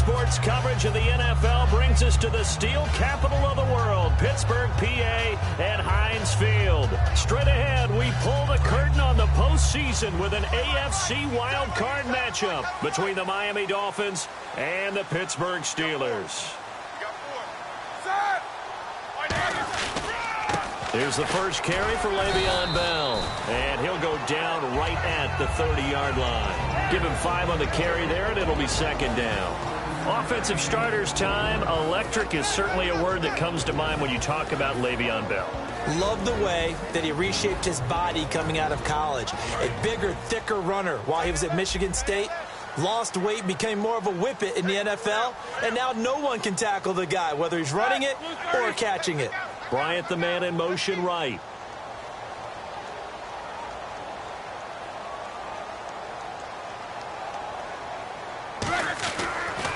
sports coverage of the NFL brings us to the steel capital of the world, Pittsburgh, PA, and Heinz Field. Straight ahead, we pull the curtain on the postseason with an AFC wildcard matchup between the Miami Dolphins and the Pittsburgh Steelers. Here's the first carry for Le'Veon Bell, and he'll go down right at the 30-yard line. Give him 5 on the carry there, and it'll be second down. Offensive starters time. Electric is certainly a word that comes to mind when you talk about Le'Veon Bell. Love the way that he reshaped his body coming out of college. A bigger, thicker runner while he was at Michigan State. Lost weight, became more of a whippet in the NFL, and now no one can tackle the guy, whether he's running it or catching it. Bryant, the man in motion right.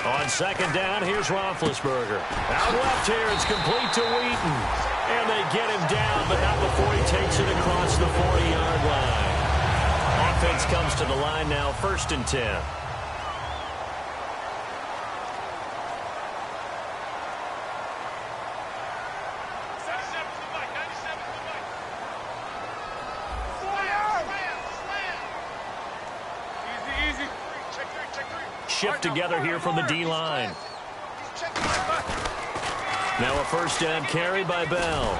On second down, here's Roethlisberger. Out left here, it's complete to Wheaton. And they get him down, but not before he takes it across the 40-yard line. Offense comes to the line now, 1st and 10. Shift together here from the D-line. Now a first down carry by Bell.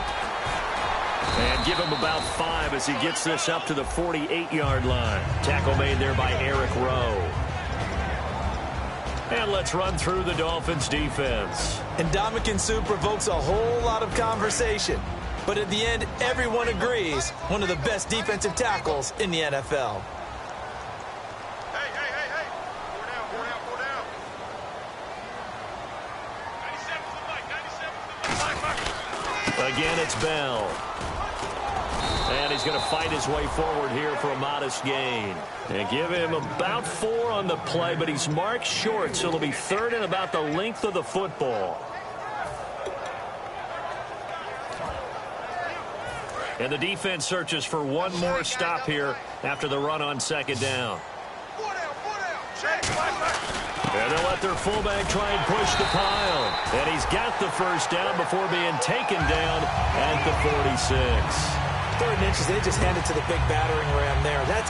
And give him about 5 as he gets this up to the 48-yard line. Tackle made there by Eric Rowe. And let's run through the Dolphins' defense. And Ndamukong Suh provokes a whole lot of conversation. But at the end, everyone agrees one of the best defensive tackles in the NFL. Again, it's Bell. And he's going to fight his way forward here for a modest gain. And give him about 4 on the play, but he's marked short, so it'll be 3rd and about the length of the football. And the defense searches for one more stop here after the run on second down. And they'll let their fullback try and push the pile. And he's got the first down before being taken down at the 46. 3rd and inches, they just hand it to the big battering ram there. That's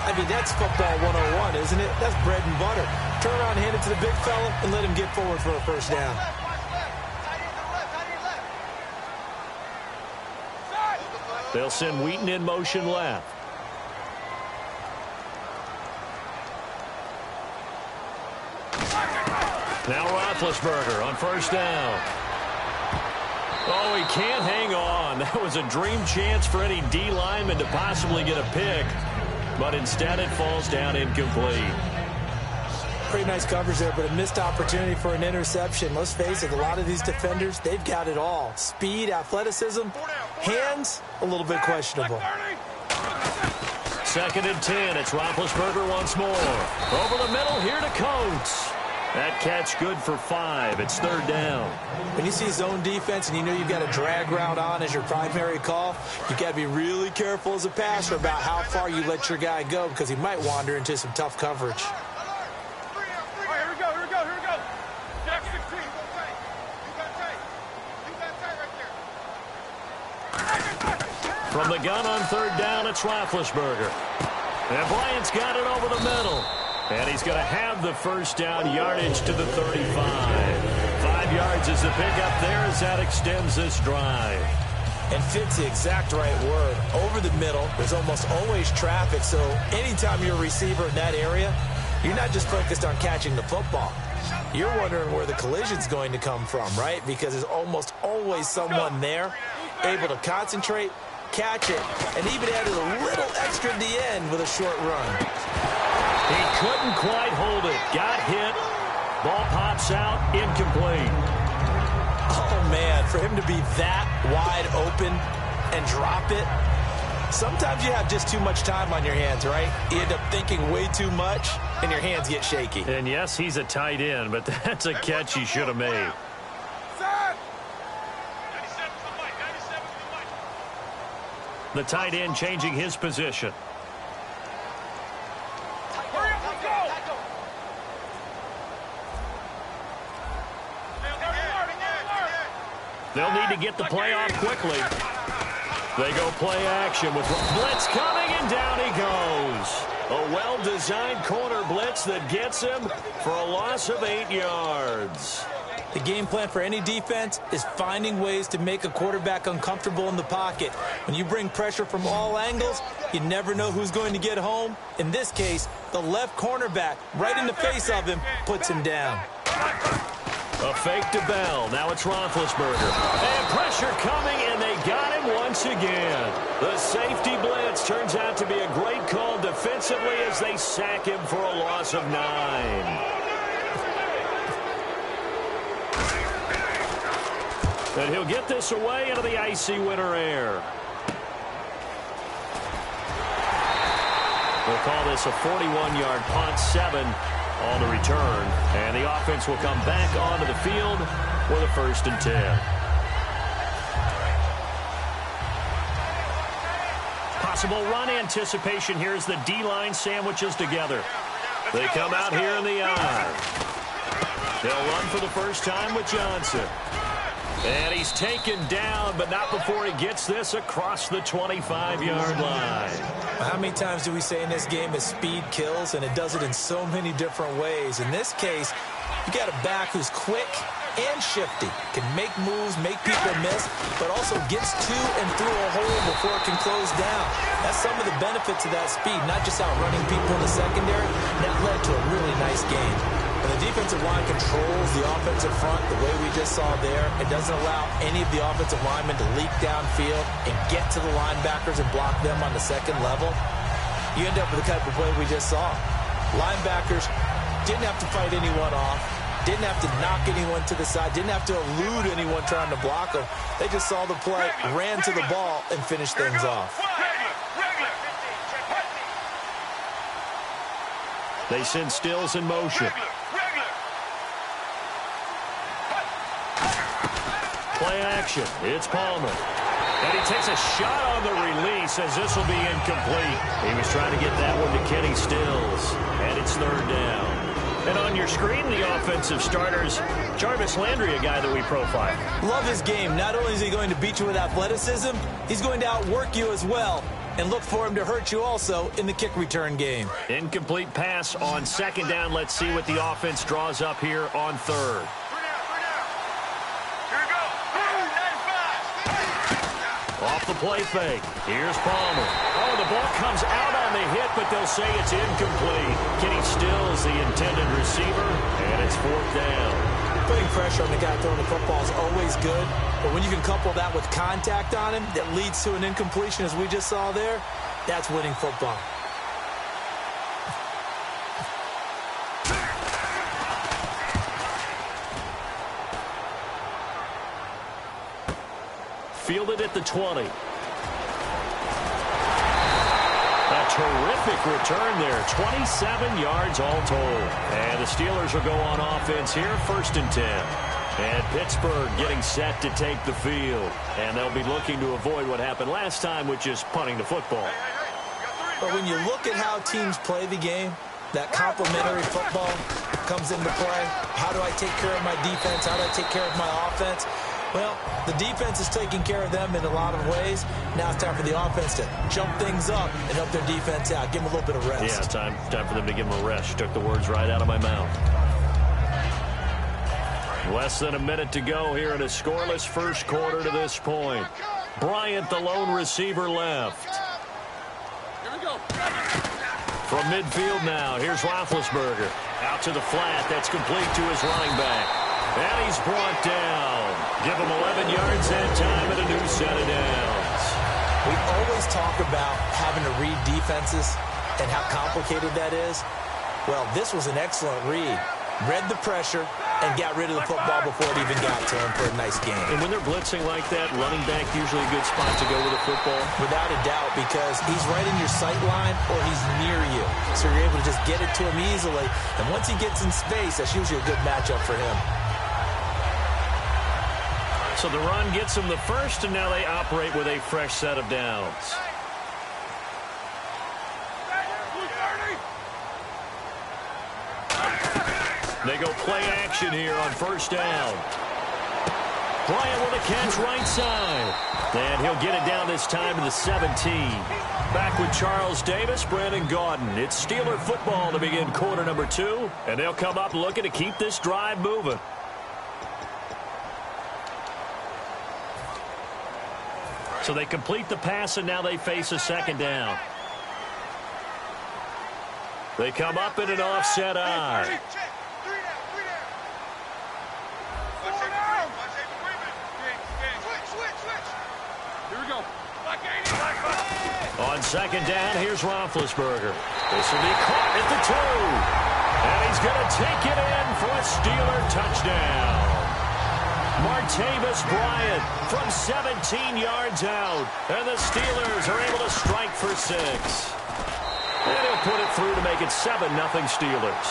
football 101, isn't it? That's bread and butter. Turn around, hand it to the big fella, and let him get forward for a first down. They'll send Wheaton in motion left. Now Roethlisberger on first down. Oh, he can't hang on. That was a dream chance for any D lineman to possibly get a pick. But instead it falls down incomplete. Pretty nice coverage there, but a missed opportunity for an interception. Let's face it, a lot of these defenders, they've got it all. Speed, athleticism, hands, a little bit questionable. 2nd and 10. It's Roethlisberger once more. Over the middle here to Coates. That catch good for 5. It's 3rd down. When you see zone defense and you know you've got a drag route on as your primary call, you've got to be really careful as a passer about how far you let your guy go because he might wander into some tough coverage. Here we go. Jack 16. From the gun on 3rd down, it's Roethlisberger. And Bryant's got it over the middle. And he's going to have the first down, yardage to the 35. 5 yards is the pickup there as that extends this drive. And fits the exact right word. Over the middle, there's almost always traffic, so anytime you're a receiver in that area, you're not just focused on catching the football. You're wondering where the collision's going to come from, right? Because there's almost always someone there able to concentrate, catch it, and even added a little extra at the end with a short run. He couldn't quite hold it. Got hit. Ball pops out. Incomplete. Oh, man, for him to be that wide open and drop it, sometimes you have just too much time on your hands, right? You end up thinking way too much, and your hands get shaky. And, yes, he's a tight end, but that's a catch he should have made. The tight end changing his position. They'll need to get the play off quickly. They go play action with blitz coming, and down he goes. A well-designed corner blitz that gets him for a loss of 8 yards. The game plan for any defense is finding ways to make a quarterback uncomfortable in the pocket. When you bring pressure from all angles, you never know who's going to get home. In this case, the left cornerback, right in the face of him, puts him down. A fake to Bell. Now it's Roethlisberger. And pressure coming, and they got him once again. The safety blitz turns out to be a great call defensively as they sack him for a loss of 9. And he'll get this away into the icy winter air. We'll call this a 41-yard punt, 7 on the return. And the offense will come back onto the field with a 1st and 10. Possible run anticipation here as the D-line sandwiches together. They come out here in the eye. They'll run for the first time with Johnson. And he's taken down, but not before he gets this across the 25-yard line. How many times do we say in this game that speed kills, and it does it in so many different ways? In this case, you got a back who's quick and shifty, can make moves, make people miss, but also gets to and through a hole before it can close down. That's some of the benefits of that speed, not just outrunning people in the secondary. That led to a really nice game. When the defensive line controls the offensive front the way we just saw there, it doesn't allow any of the offensive linemen to leak downfield and get to the linebackers and block them on the second level. You end up with the type of play we just saw. Linebackers didn't have to fight anyone off, didn't have to knock anyone to the side, didn't have to elude anyone trying to block them. They just saw the play, ran to the ball, and finished things off. They send Stills in motion. Play action. It's Palmer. And he takes a shot on the release as this will be incomplete. He was trying to get that one to Kenny Stills. And it's 3rd down. And on your screen, the offensive starters, Jarvis Landry, a guy that we profile. Love his game. Not only is he going to beat you with athleticism, he's going to outwork you as well. And look for him to hurt you also in the kick return game. Incomplete pass on 2nd down. Let's see what the offense draws up here on 3rd. Off the play fake. Here's Palmer. Oh, the ball comes out on the hit, but they'll say it's incomplete. Kenny Stills, the intended receiver, and it's 4th down. Putting pressure on the guy throwing the football is always good, but when you can couple that with contact on him that leads to an incompletion, as we just saw there, that's winning football. Fielded at the 20. A terrific return there. 27 yards all told. And the Steelers will go on offense here, 1st and 10. And Pittsburgh getting set to take the field. And they'll be looking to avoid what happened last time, which is punting the football. But when you look at how teams play the game, that complementary football comes into play. How do I take care of my defense? How do I take care of my offense? Well, the defense is taking care of them in a lot of ways. Now it's time for the offense to jump things up and help their defense out. Give them a little bit of rest. Yeah, time for them to give them a rest. You took the words right out of my mouth. Less than a minute to go here in a scoreless first quarter to this point. Bryant, the lone receiver, left. Here we go. From midfield now, here's Roethlisberger. Out to the flat. That's complete to his running back. And he's brought down. Give him 11 yards that time and a new set of downs. We always talk about having to read defenses and how complicated that is. Well, this was an excellent read. Read the pressure and got rid of the football before it even got to him for a nice game. And when they're blitzing like that, running back usually a good spot to go with the football? Without a doubt, because he's right in your sight line or he's near you. So you're able to just get it to him easily. And once he gets in space, that's usually a good matchup for him. So the run gets them the first, and now they operate with a fresh set of downs. They go play action here on 1st down. Bryant with a catch right side. And he'll get it down this time to the 17. Back with Charles Davis, Brandon Gaudin. It's Steeler football to begin quarter number 2. And they'll come up looking to keep this drive moving. So they complete the pass, and now they face a second down. They come up in an offset eye. Here we go. On second down, here's Roethlisberger. This will be caught at the 2. And he's going to take it in for a Steeler touchdown. Martavis Bryant from 17 yards out. And the Steelers are able to strike for 6. And he'll put it through to make it 7-0 Steelers.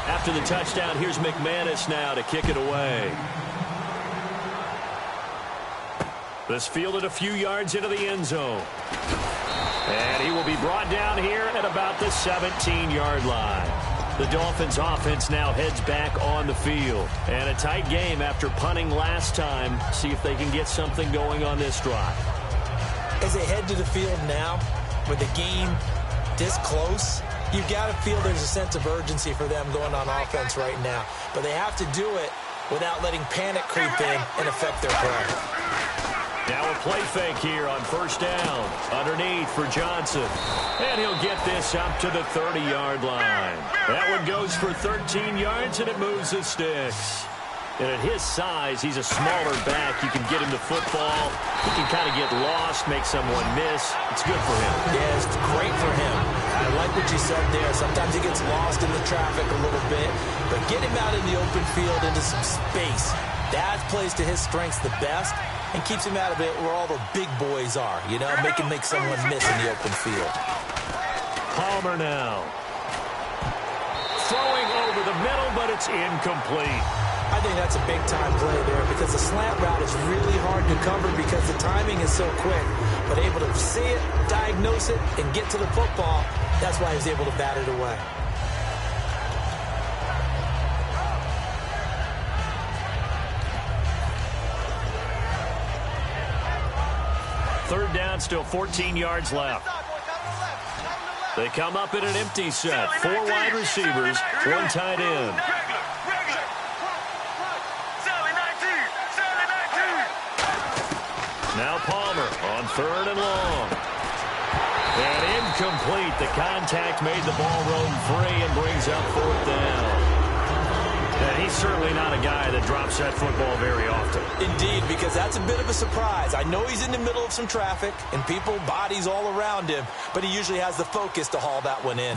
After the touchdown, here's McManus now to kick it away. This fielded a few yards into the end zone. And he will be brought down here at about the 17-yard line. The Dolphins offense now heads back on the field. And a tight game after punting last time. See if they can get something going on this drive. As they head to the field now, with the game this close, you've got to feel there's a sense of urgency for them going on offense right now. But they have to do it without letting panic creep in and affect their play. Now a play fake here on first down. Underneath for Johnson. And he'll get this up to the 30-yard line. That one goes for 13 yards, and it moves the sticks. And at his size, he's a smaller back. You can get him the football. He can kind of get lost, make someone miss. It's good for him. Yeah, it's great for him. I like what you said there. Sometimes he gets lost in the traffic a little bit. But get him out in the open field into some space. That plays to his strengths the best and keeps him out of it where all the big boys are, you know, make someone miss in the open field. Palmer now. Throwing over the middle, but it's incomplete. I think that's a big-time play there because the slant route is really hard to cover because the timing is so quick. But able to see it, diagnose it, and get to the football, that's why he was able to bat it away. Third down, still 14 yards left. They come up in an empty set. 4 wide receivers, 1 tight end. Now Palmer on third and long. And incomplete. The contact made the ball roam free and brings up 4th down. And he's certainly not a guy that drops that football very often. Indeed, because that's a bit of a surprise. I know he's in the middle of some traffic and people, bodies all around him, but he usually has the focus to haul that one in.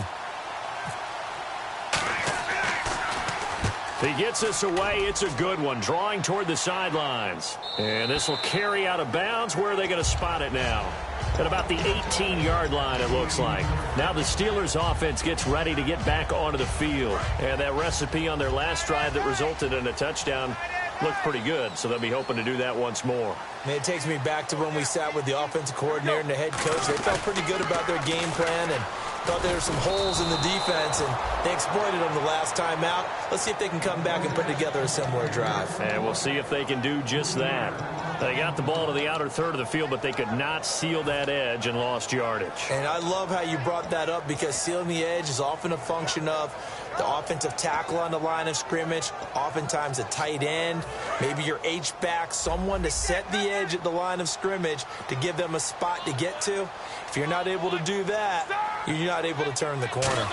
He gets this away. It's a good one. Drawing toward the sidelines. And this will carry out of bounds. Where are they going to spot it now? At about the 18-yard line, it looks like. Now the Steelers' offense gets ready to get back onto the field. And that recipe on their last drive that resulted in a touchdown looked pretty good. So they'll be hoping to do that once more. And it takes me back to when we sat with the offensive coordinator and the head coach. They felt pretty good about their game plan and thought there were some holes in the defense, and they exploited them the last time out. Let's see if they can come back and put together a similar drive. And we'll see if they can do just that. They got the ball to the outer third of the field, but they could not seal that edge and lost yardage. And I love how you brought that up because sealing the edge is often a function of the offensive tackle on the line of scrimmage, oftentimes a tight end, maybe your H-back, someone to set the edge at the line of scrimmage to give them a spot to get to. If you're not able to do that, you're not able to turn the corner.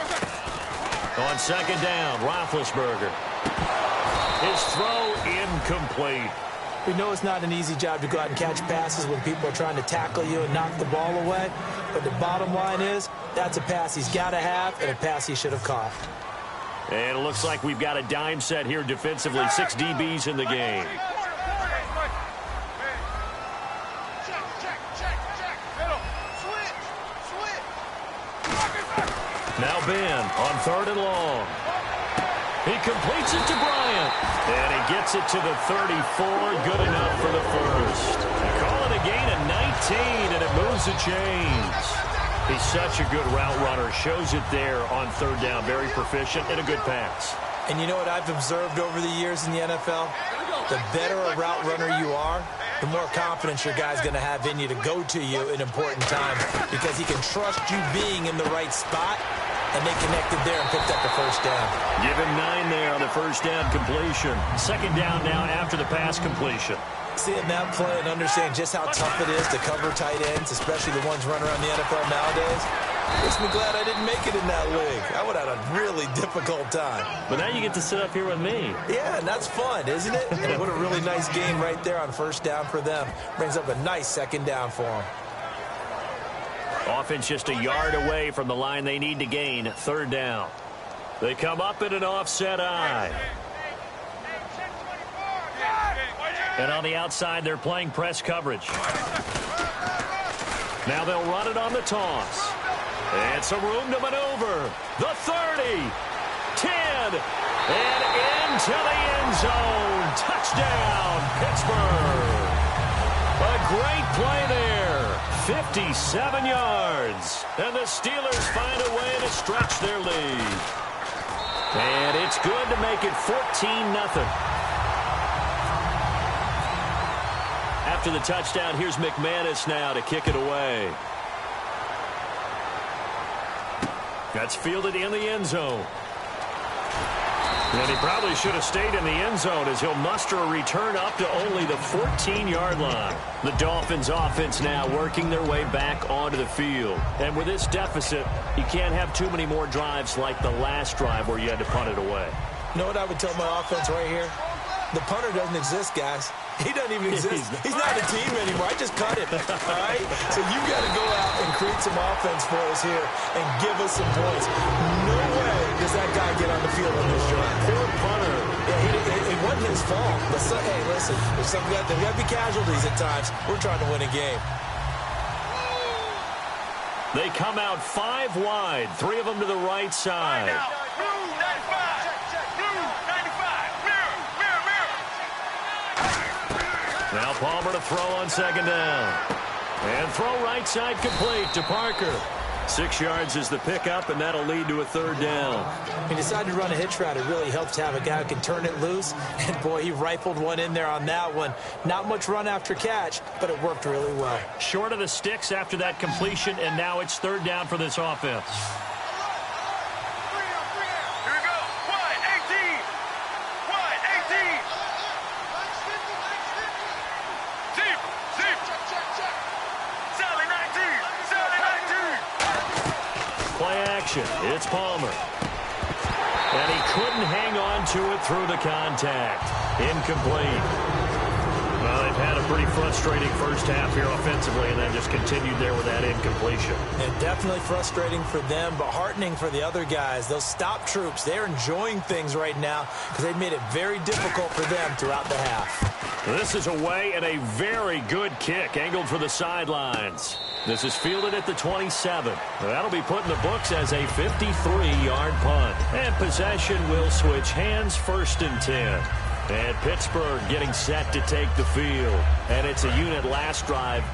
On second down, Roethlisberger. His throw incomplete. We know it's not an easy job to go out and catch passes when people are trying to tackle you and knock the ball away. But the bottom line is, that's a pass he's got to have and a pass he should have caught. And it looks like we've got a dime set here defensively. 6 DBs in the game. Now Ben on third and long. He completes it to Bryant. And he gets it to the 34. Good enough for the first. They call it a gain of 19, and it moves the chains. He's such a good route runner. Shows it there on third down. Very proficient and a good pass. And you know what I've observed over the years in the NFL? The better a route runner you are, the more confidence your guy's going to have in you to go to you in important times because he can trust you being in the right spot, and they connected there and picked up the first down. Give him 9 there on the first down completion. Second down now after the pass completion. Seeing that play and understand just how tough it is to cover tight ends, especially the ones running around the NFL nowadays, makes me glad I didn't make it in that league. I would have had a really difficult time. But now you get to sit up here with me. Yeah, and that's fun, isn't it? And what a really nice game right there on first down for them. Brings up a nice second down for them. Offense just a yard away from the line they need to gain. Third down. They come up in an offset eye. And on the outside, they're playing press coverage. Now they'll run it on the toss. And some room to maneuver. The 30, 10, and into the end zone. Touchdown, Pittsburgh. A great play there. 57 yards. And the Steelers find a way to stretch their lead. And it's good to make it 14-0. After the touchdown, here's McManus now to kick it away. That's fielded in the end zone. And he probably should have stayed in the end zone as he'll muster a return up to only the 14-yard line. The Dolphins offense now working their way back onto the field. And with this deficit, you can't have too many more drives like the last drive where you had to punt it away. You know what I would tell my offense right here? The punter doesn't exist, guys. He doesn't even exist. He's not a team anymore. I just cut him. All right? So you got to go out and create some offense for us here and give us some points. No way does that guy get on the field on this drive. Poor punter. Yeah, it wasn't his fault. But hey, listen, there's got to be casualties at times. We're trying to win a game. They come out 5 wide, 3 of them to the right side. Now Palmer to throw on second down. And throw right side complete to Parker. 6 yards is the pickup, and that'll lead to a third down. He decided to run a hitch route. It really helps to have a guy who can turn it loose. And, boy, he rifled one in there on that one. Not much run after catch, but it worked really well. Short of the sticks after that completion, and now it's third down for this offense. It's Palmer. And he couldn't hang on to it through the contact. Incomplete. Well, they've had a pretty frustrating first half here offensively, and then just continued there with that incompletion. And definitely frustrating for them, but heartening for the other guys. Those stop troops, they're enjoying things right now because they've made it very difficult for them throughout the half. This is away and a very good kick, angled for the sidelines. This is fielded at the 27. That'll be put in the books as a 53-yard punt. And possession will switch hands, first and 10. And Pittsburgh getting set to take the field. And it's a unit last drive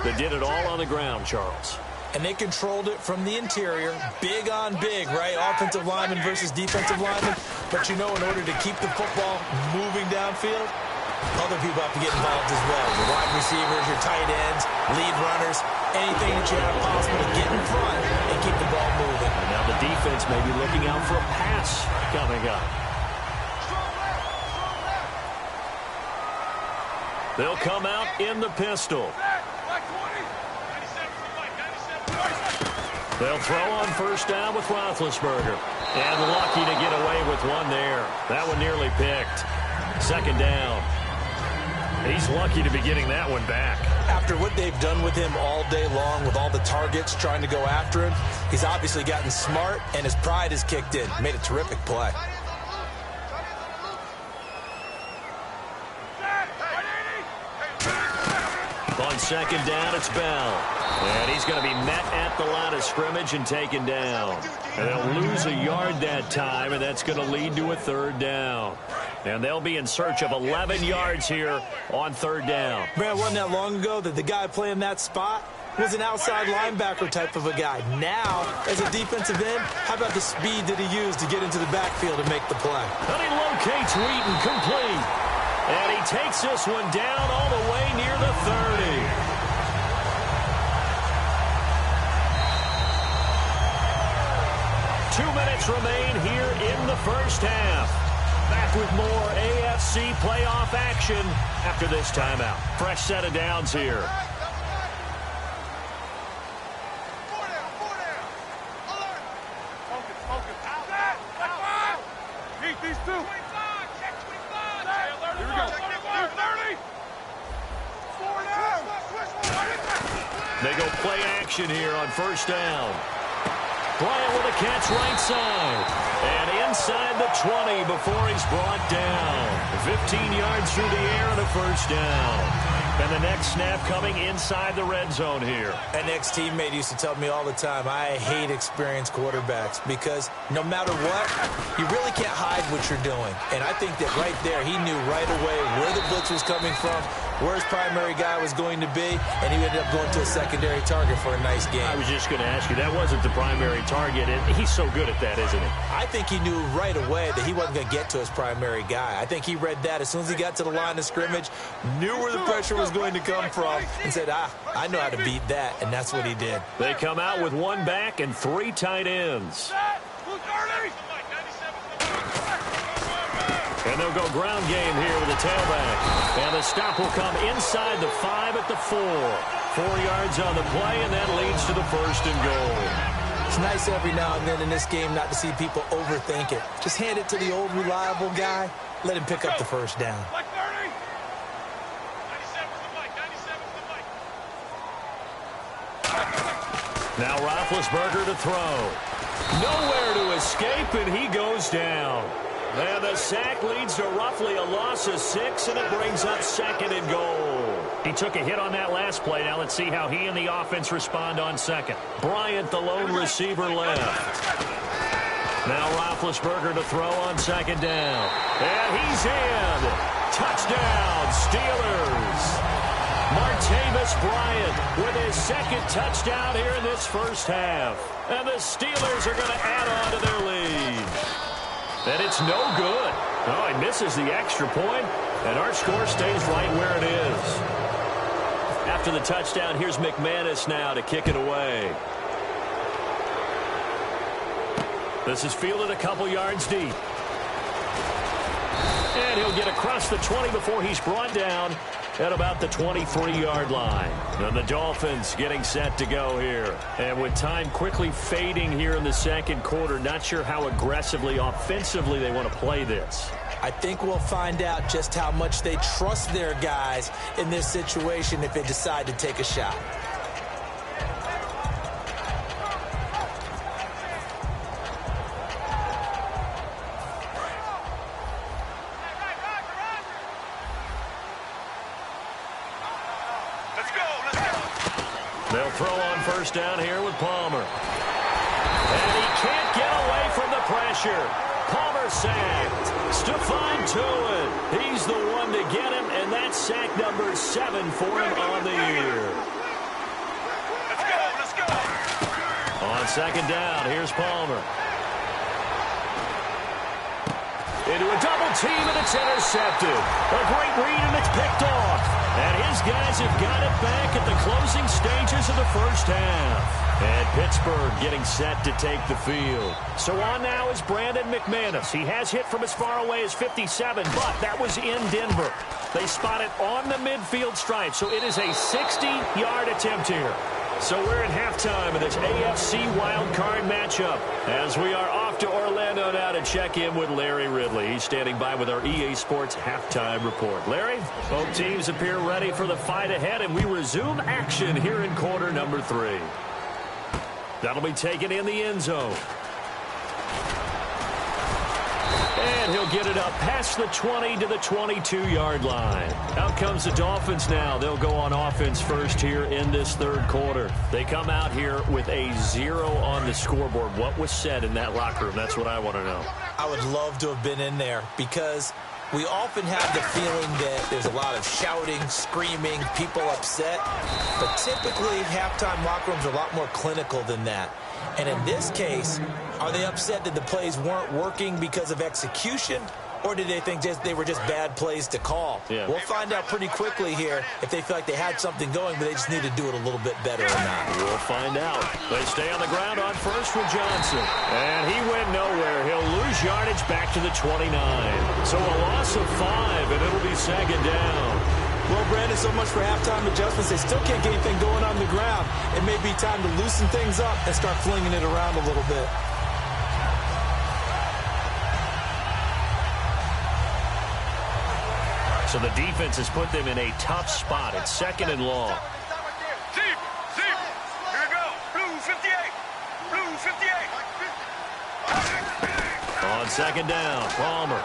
that did it all on the ground, Charles. And they controlled it from the interior, big on big, right? Offensive lineman versus defensive lineman. But you know, in order to keep the football moving downfield, other people have to get involved as well. Your wide receivers, your tight ends, lead runners, anything that you have possible to get in front and keep the ball moving. And now the defense may be looking out for a pass coming up. They'll come out in the pistol. They'll throw on first down with Roethlisberger. And lucky to get away with one there. That one nearly picked. Second down. He's lucky to be getting that one back. After what they've done with him all day long, with all the targets trying to go after him, he's obviously gotten smart, and his pride has kicked in. Made a terrific play. On second down, it's Bell. And he's going to be met at the line of scrimmage and taken down. And they'll lose a yard that time, and that's going to lead to a third down. And they'll be in search of 11 yards here on third down. Man, it wasn't that long ago that the guy playing that spot was an outside linebacker type of a guy. Now, as a defensive end, how about the speed that he used to get into the backfield and make the play? And he locates Wheaton, complete. And he takes this one down all the way near the 30. 2 minutes remain here in the first half. Back with more AFC playoff action after this timeout. Fresh set of downs here. Keep these two. Here we go. 30. They go play action here on first down. Bryant with a catch right side. And inside the 20 before he's brought down. 15 yards through the air and a first down. And the next snap coming inside the red zone here. An ex-teammate used to tell me all the time, I hate experienced quarterbacks because no matter what, you really can't hide what you're doing. And I think that right there, he knew right away where the blitz was coming from, where his primary guy was going to be, and he ended up going to a secondary target for a nice game. I was just going to ask you, that wasn't the primary target, and he's so good at that, isn't he? I think he knew right away that he wasn't going to get to his primary guy. I think he read that as soon as he got to the line of scrimmage, knew where the pressure was going to come from, and said, I know how to beat that, and that's what he did. They come out with one back and three tight ends. And they'll go ground game here with a tailback. And the stop will come inside the 5 at the 4. 4 yards on the play, and that leads to the first and goal. It's nice every now and then in this game not to see people overthink it. Just hand it to the old reliable guy. Let him pick up the first down. Now Roethlisberger to throw. Nowhere to escape, and he goes down. And the sack leads to roughly a loss of 6, and it brings up second and goal. He took a hit on that last play. Now let's see how he and the offense respond on second. Bryant, the lone receiver, left. Now Roethlisberger to throw on second down. And he's in. Touchdown, Steelers. Martavis Bryant with his second touchdown here in this first half. And the Steelers are going to add on to their lead. And it's no good. Oh, he misses the extra point, and our score stays right where it is. After the touchdown, here's McManus now to kick it away. This is fielded a couple yards deep. And he'll get across the 20 before he's brought down at about the 23-yard line. And the Dolphins getting set to go here. And with time quickly fading here in the second quarter, not sure how aggressively, offensively they want to play this. I think we'll find out just how much they trust their guys in this situation if they decide to take a shot. They'll throw on first down here with Palmer. And he can't get away from the pressure. Palmer sacked. Stephon Tuitt. He's the one to get him, and that's sack number 7 for him on the year. Let's go. On second down, here's Palmer. Into a double team, and it's intercepted. A great read, and it's picked off. And his guys have got it back at the closing stages of the first half. And Pittsburgh getting set to take the field. So on now is Brandon McManus. He has hit from as far away as 57, but that was in Denver. They spot it on the midfield stripe, so it is a 60-yard attempt here. So we're in halftime of this AFC wildcard matchup as we are off to Orlando now to check in with Larry Ridley. He's standing by with our EA Sports halftime report. Larry, both teams appear ready for the fight ahead, and we resume action here in quarter number 3. That'll be taken in the end zone. And he'll get it up past the 20 to the 22-yard line. Out comes the Dolphins now. They'll go on offense first here in this third quarter. They come out here with a 0 on the scoreboard. What was said in that locker room? That's what I want to know. I would love to have been in there because We often have the feeling that there's a lot of shouting, screaming, people upset. But typically, halftime locker rooms are a lot more clinical than that. And in this case, are they upset that the plays weren't working because of execution? Or did they think they were just bad plays to call? Yeah. We'll find out pretty quickly here if they feel like they had something going, but they just need to do it a little bit better or not. We'll find out. They stay on the ground on first with Johnson. And he went nowhere. He'll lose yardage back to the 29. So a loss of 5, and it'll be second down. Well, Brandon, so much for halftime adjustments. They still can't get anything going on the ground. It may be time to loosen things up and start flinging it around a little bit. So the defense has put them in a tough spot. It's second and long. Zip, here we go. Blue 58. Blue 58. On second down, Palmer.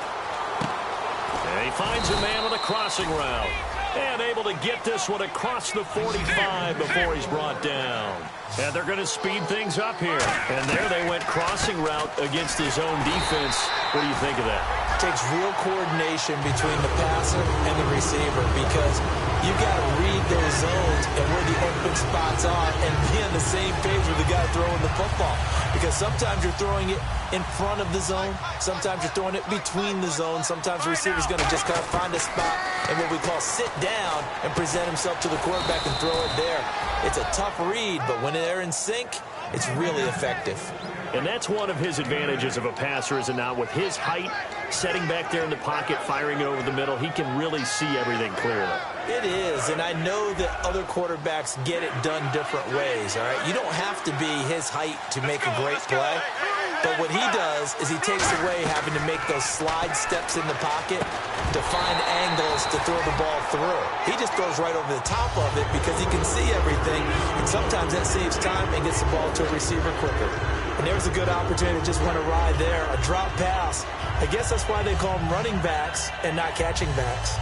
And he finds a man with a crossing route. And able to get this one across the 45 before he's brought down. And they're going to speed things up here. And there they went crossing route against his own defense. What do you think of that? Takes real coordination between the passer and the receiver because you got to read those zones and where the open spots are and be on the same page with the guy throwing the football. Because sometimes you're throwing it in front of the zone. Sometimes you're throwing it between the zones. Sometimes the receiver's going to just kind of find a spot and what we call sit down and present himself to the quarterback and throw it there. It's a tough read, but when they're in sync, it's really effective. And that's one of his advantages of a passer, is it not? With his height, setting back there in the pocket, firing it over the middle, he can really see everything clearly. It is, and I know that other quarterbacks get it done different ways, all right? You don't have to be his height to make a great play. But what he does is he takes away having to make those slide steps in the pocket to find angles to throw the ball through. He just throws right over the top of it because he can see everything, and sometimes that saves time and gets the ball to a receiver quicker. And there's a good opportunity to just went awry there, a drop pass. I guess that's why they call them running backs and not catching backs.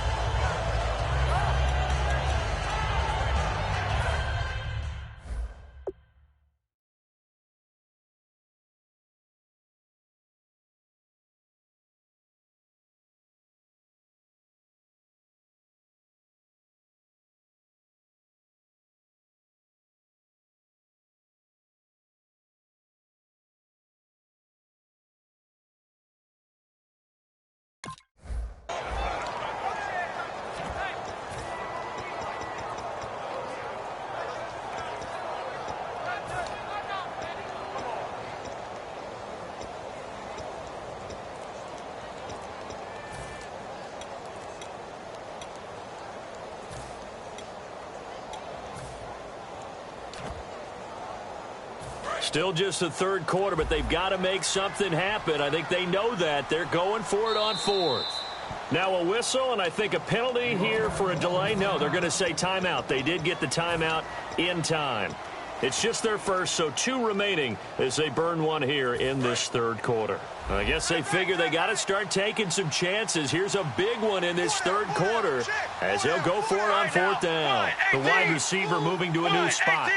Still just the third quarter, but they've got to make something happen. I think they know that. They're going for it on fourth. Now a whistle, and I think a penalty here for a delay. No, they're going to say timeout. They did get the timeout in time. It's just their first, so 2 remaining as they burn one here in this third quarter. I guess they figure they got to start taking some chances. Here's a big one in this third quarter as they'll go for it on fourth down. The wide receiver moving to a new spot.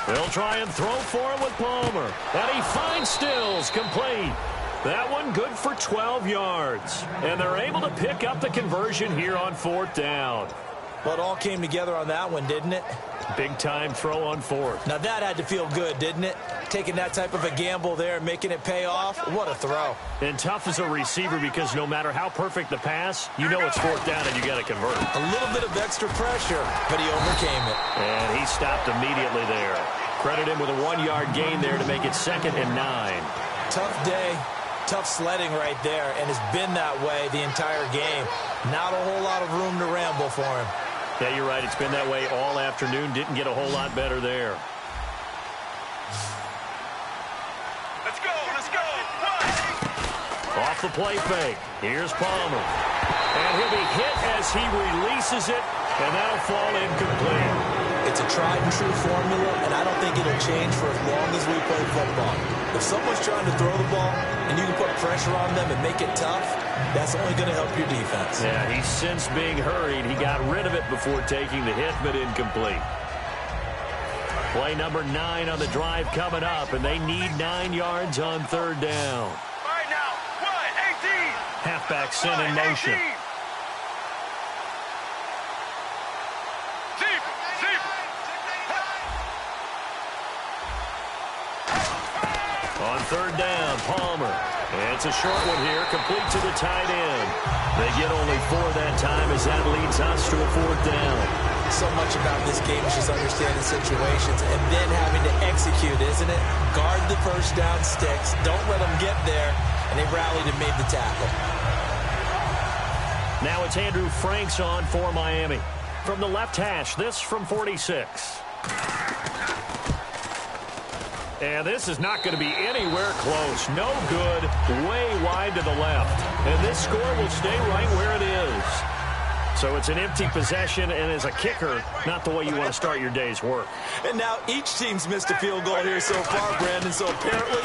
They'll try and throw for it with Palmer. And he finds Stills, complete. That one good for 12 yards. And they're able to pick up the conversion here on fourth down. Well, it all came together on that one, didn't it? Big-time throw on fourth. Now that had to feel good, didn't it? Taking that type of a gamble there and making it pay off. What a throw. And tough as a receiver because no matter how perfect the pass, you know it's fourth down and you got to convert. A little bit of extra pressure, but he overcame it. And he stopped immediately there. Credit him with a 1-yard gain there to make it 2nd and 9. Tough day, tough sledding right there, and it's been that way the entire game. Not a whole lot of room to ramble for him. Yeah, you're right. It's been that way all afternoon. Didn't get a whole lot better there. Let's go, let's go. Off the play fake. Here's Palmer. And he'll be hit as he releases it, and that'll fall incomplete. It's a tried-and-true formula, and I don't think it'll change for as long as we play football. If someone's trying to throw the ball and you can put pressure on them and make it tough, that's only going to help your defense. Yeah, he's since being hurried. He got rid of it before taking the hit, but incomplete. Play number 9 on the drive coming up, and they need 9 yards on third down. All right now, 1, 18. Halfback sent in motion. On third down, Palmer. It's a short one here, complete to the tight end. They get only 4 that time as that leads us to a 4th down. So much about this game is just understanding situations and then having to execute, isn't it? Guard the first down sticks. Don't let them get there. And they rallied and made the tackle. Now it's Andrew Franks on for Miami. From the left hash, this from 46. And this is not going to be anywhere close. No good. Way wide to the left. And this score will stay right where it is. So it's an empty possession, and as a kicker, not the way you want to start your day's work. And now each team's missed a field goal here so far, Brandon, so apparently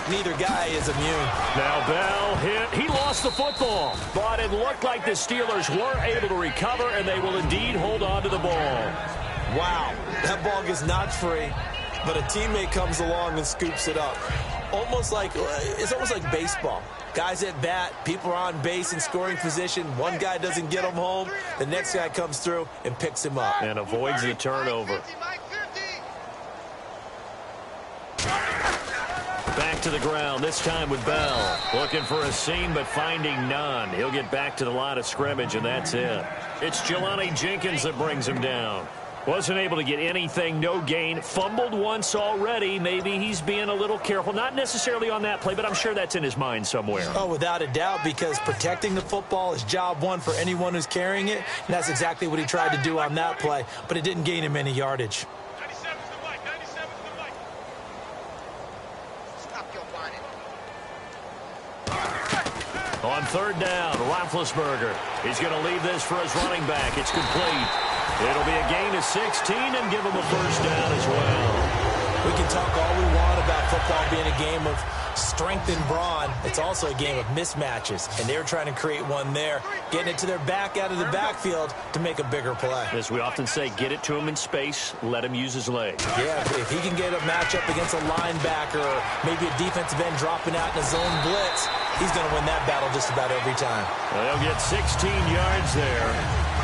neither guy is immune. Now Bell hit. He lost the football, but it looked like the Steelers were able to recover, and they will indeed hold on to the ball. Wow, that ball gets knocked free, but a teammate comes along and scoops it up. It's almost like baseball. Guys at bat, people are on base in scoring position. One guy doesn't get him home. The next guy comes through and picks him up. And avoids the turnover. Back to the ground, this time with Bell. Looking for a seam, but finding none. He'll get back to the line of scrimmage, and that's it. It's Jelani Jenkins that brings him down. Wasn't able to get anything, no gain. Fumbled once already. Maybe he's being a little careful. Not necessarily on that play, but I'm sure that's in his mind somewhere. Oh, without a doubt, because protecting the football is job one for anyone who's carrying it. And that's exactly what he tried to do on that play, but it didn't gain him any yardage. On third down, Roethlisberger. He's going to leave this for his running back. It's complete. It'll be a gain of 16 and give him a first down as well. We can talk all we want about football being a game of strength and brawn. It's also a game of mismatches, and they're trying to create one there, getting it to their back out of the backfield to make a bigger play. As we often say, get it to him in space, let him use his legs. Yeah, if he can get a matchup against a linebacker or maybe a defensive end dropping out in a zone blitz, he's going to win that battle just about every time. Well, they'll get 16 yards there,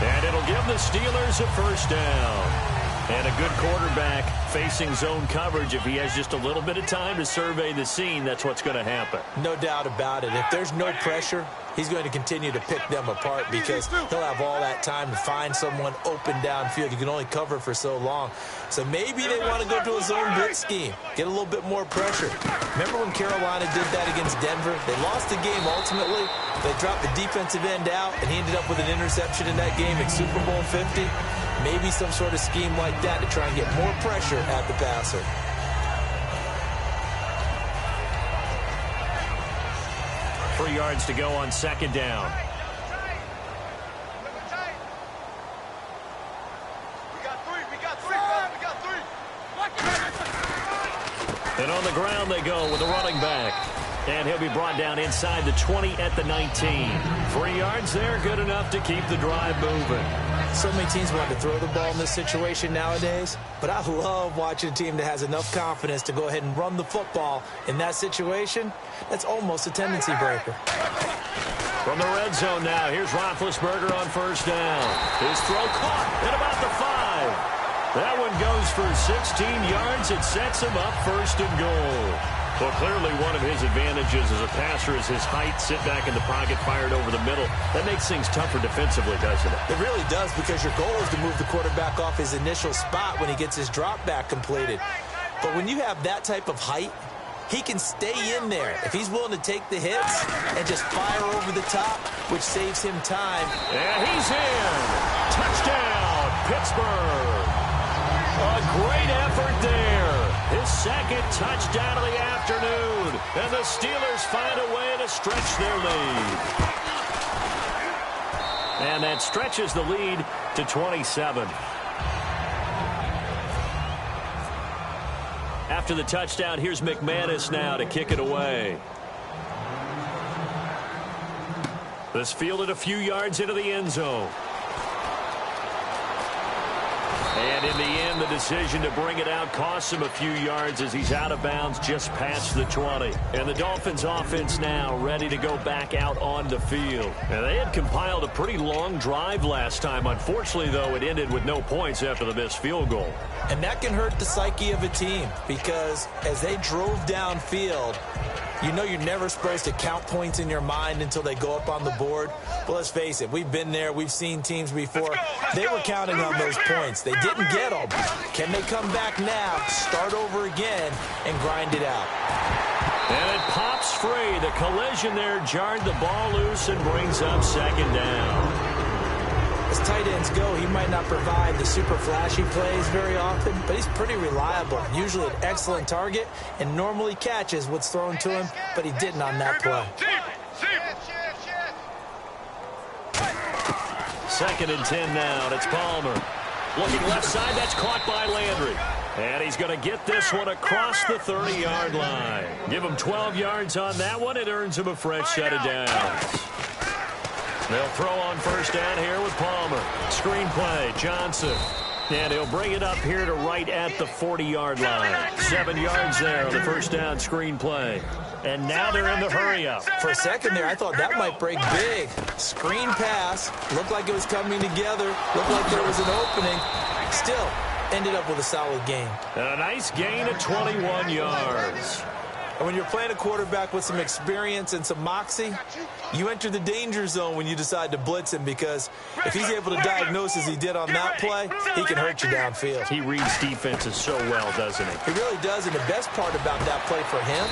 and it'll give the Steelers a first down. And a good quarterback facing zone coverage. If he has just a little bit of time to survey the scene, that's what's going to happen. No doubt about it. If there's no pressure, he's going to continue to pick them apart because he'll have all that time to find someone open downfield. You can only cover for so long. So maybe they want to go to a zone blitz scheme, get a little bit more pressure. Remember when Carolina did that against Denver? They lost the game ultimately. They dropped the defensive end out, and he ended up with an interception in that game in Super Bowl 50. Maybe some sort of scheme like that to try and get more pressure at the passer. Three yards to go on second down. And on the ground they go with the running back. And he'll be brought down inside the 20 at the 19. 3 yards there, good enough to keep the drive moving. So many teams want to throw the ball in this situation nowadays, but I love watching a team that has enough confidence to go ahead and run the football. In that situation, that's almost a tendency breaker. From the red zone now, here's Roethlisberger on first down. His throw caught at about the 5. That one goes for 16 yards. It sets him up first and goal. Well, clearly one of his advantages as a passer is his height, sit back in the pocket, fired over the middle. That makes things tougher defensively, doesn't it? It really does, because your goal is to move the quarterback off his initial spot when he gets his drop back completed. But when you have that type of height, he can stay in there if he's willing to take the hits and just fire over the top, which saves him time. And he's in. Touchdown, Pittsburgh. A great effort there. His second touchdown of the afternoon. And the Steelers find a way to stretch their lead. And that stretches the lead to 27. After the touchdown, here's McManus now to kick it away. This fielded a few yards into the end zone. And in the end, the the decision to bring it out costs him a few yards as he's out of bounds just past the 20. And the Dolphins offense now ready to go back out on the field. And they had compiled a pretty long drive last time. Unfortunately, though, it ended with no points after the missed field goal. And that can hurt the psyche of a team because as they drove downfield, you know you're never supposed to count points in your mind until they go up on the board. But let's face it, we've been there. We've seen teams before. They were counting on those points. They didn't get them. Can they come back now, start over again, and grind it out? And it pops free. The collision there jarred the ball loose and brings up second down. As tight ends go, he might not provide the super flashy plays very often, but he's pretty reliable. Usually an excellent target and normally catches what's thrown to him, but he didn't on that play. Second and 10 now. It's Palmer. Looking left side. That's caught by Landry. And he's going to get this one across the 30-yard line. Give him 12 yards on that one. It earns him a fresh set of downs. They'll throw on first down here with Palmer. Screen play, Johnson. And he'll bring it up here to right at the 40-yard line. 7 yards there on the first down screen play. And now they're in the hurry-up. For a second there, I thought that might break big. Screen pass. Looked like it was coming together. Looked like there was an opening. Still ended up with a solid gain. And a nice gain of 21 yards. And when you're playing a quarterback with some experience and some moxie, you enter the danger zone when you decide to blitz him because if he's able to diagnose as he did on that play, he can hurt you downfield. He reads defenses so well, doesn't he? He really does, and the best part about that play for him,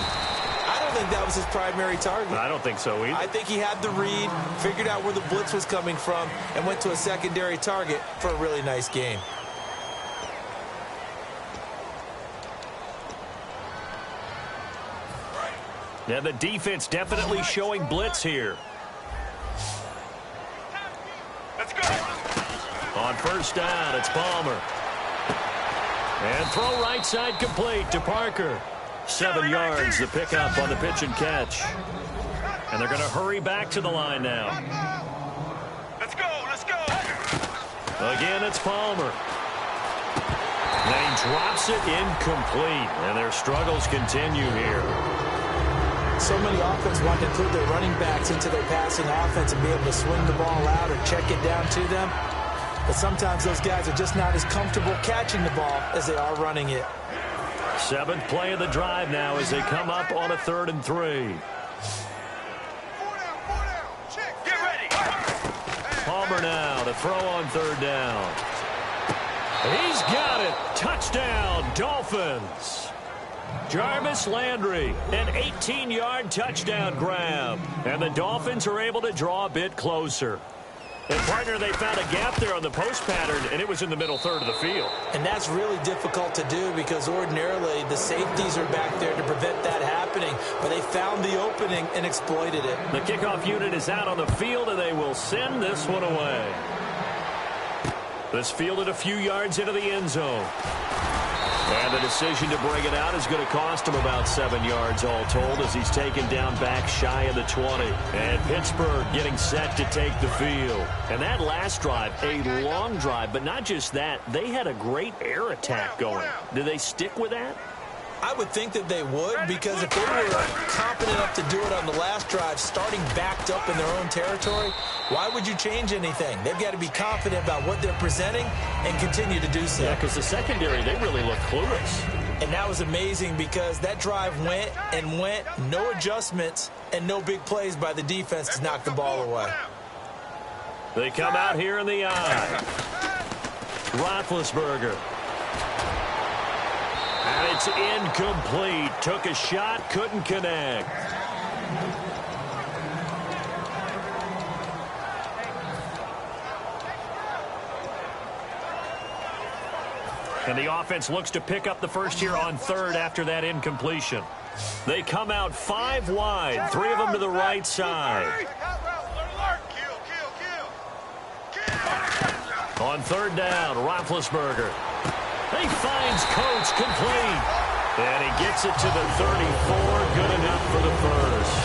I don't think that was his primary target. I don't think so either. I think he had the read, figured out where the blitz was coming from, and went to a secondary target for a really nice gain. Yeah, the defense definitely showing blitz here. Let's go. On first down, it's Palmer. And throw right side complete to Parker. 7 yards, the pickup on the pitch and catch. And they're going to hurry back to the line now. Let's go. Let's go. Again, it's Palmer. And he drops it incomplete. And their struggles continue here. So many offenses want to include their running backs into their passing offense and be able to swing the ball out or check it down to them. But sometimes those guys are just not as comfortable catching the ball as they are running it. 7th play of the drive now as they come up on a 3rd and 3. Get ready. Palmer now to throw on 3rd down. He's got it. Touchdown, Dolphins. Jarvis Landry, an 18-yard touchdown grab. And the Dolphins are able to draw a bit closer. And, partner, they found a gap there on the post pattern, and it was in the middle third of the field. And that's really difficult to do because ordinarily the safeties are back there to prevent that happening. But they found the opening and exploited it. The kickoff unit is out on the field, and they will send this one away. This fielded a few yards into the end zone. And the decision to bring it out is going to cost him about 7 yards all told as he's taken down back shy of the 20. And Pittsburgh getting set to take the field. And that last drive, a long drive, but not just that, they had a great air attack going. Do they stick with that? I would think that they would because if they were confident enough to do it on the last drive, starting backed up in their own territory, why would you change anything? They've got to be confident about what they're presenting and continue to do so. Yeah, because the secondary, they really look clueless. And that was amazing because that drive went and went, no adjustments and no big plays by the defense to knock the ball away. They come out here in the eye. Roethlisberger. And it's incomplete. Took a shot, couldn't connect. And the offense looks to pick up the first here on 3rd after that incompletion. They come out 5 wide, 3 of them to the right side. On 3rd down, Roethlisberger. He finds Coates complete. And he gets it to the 34. Good enough for the first.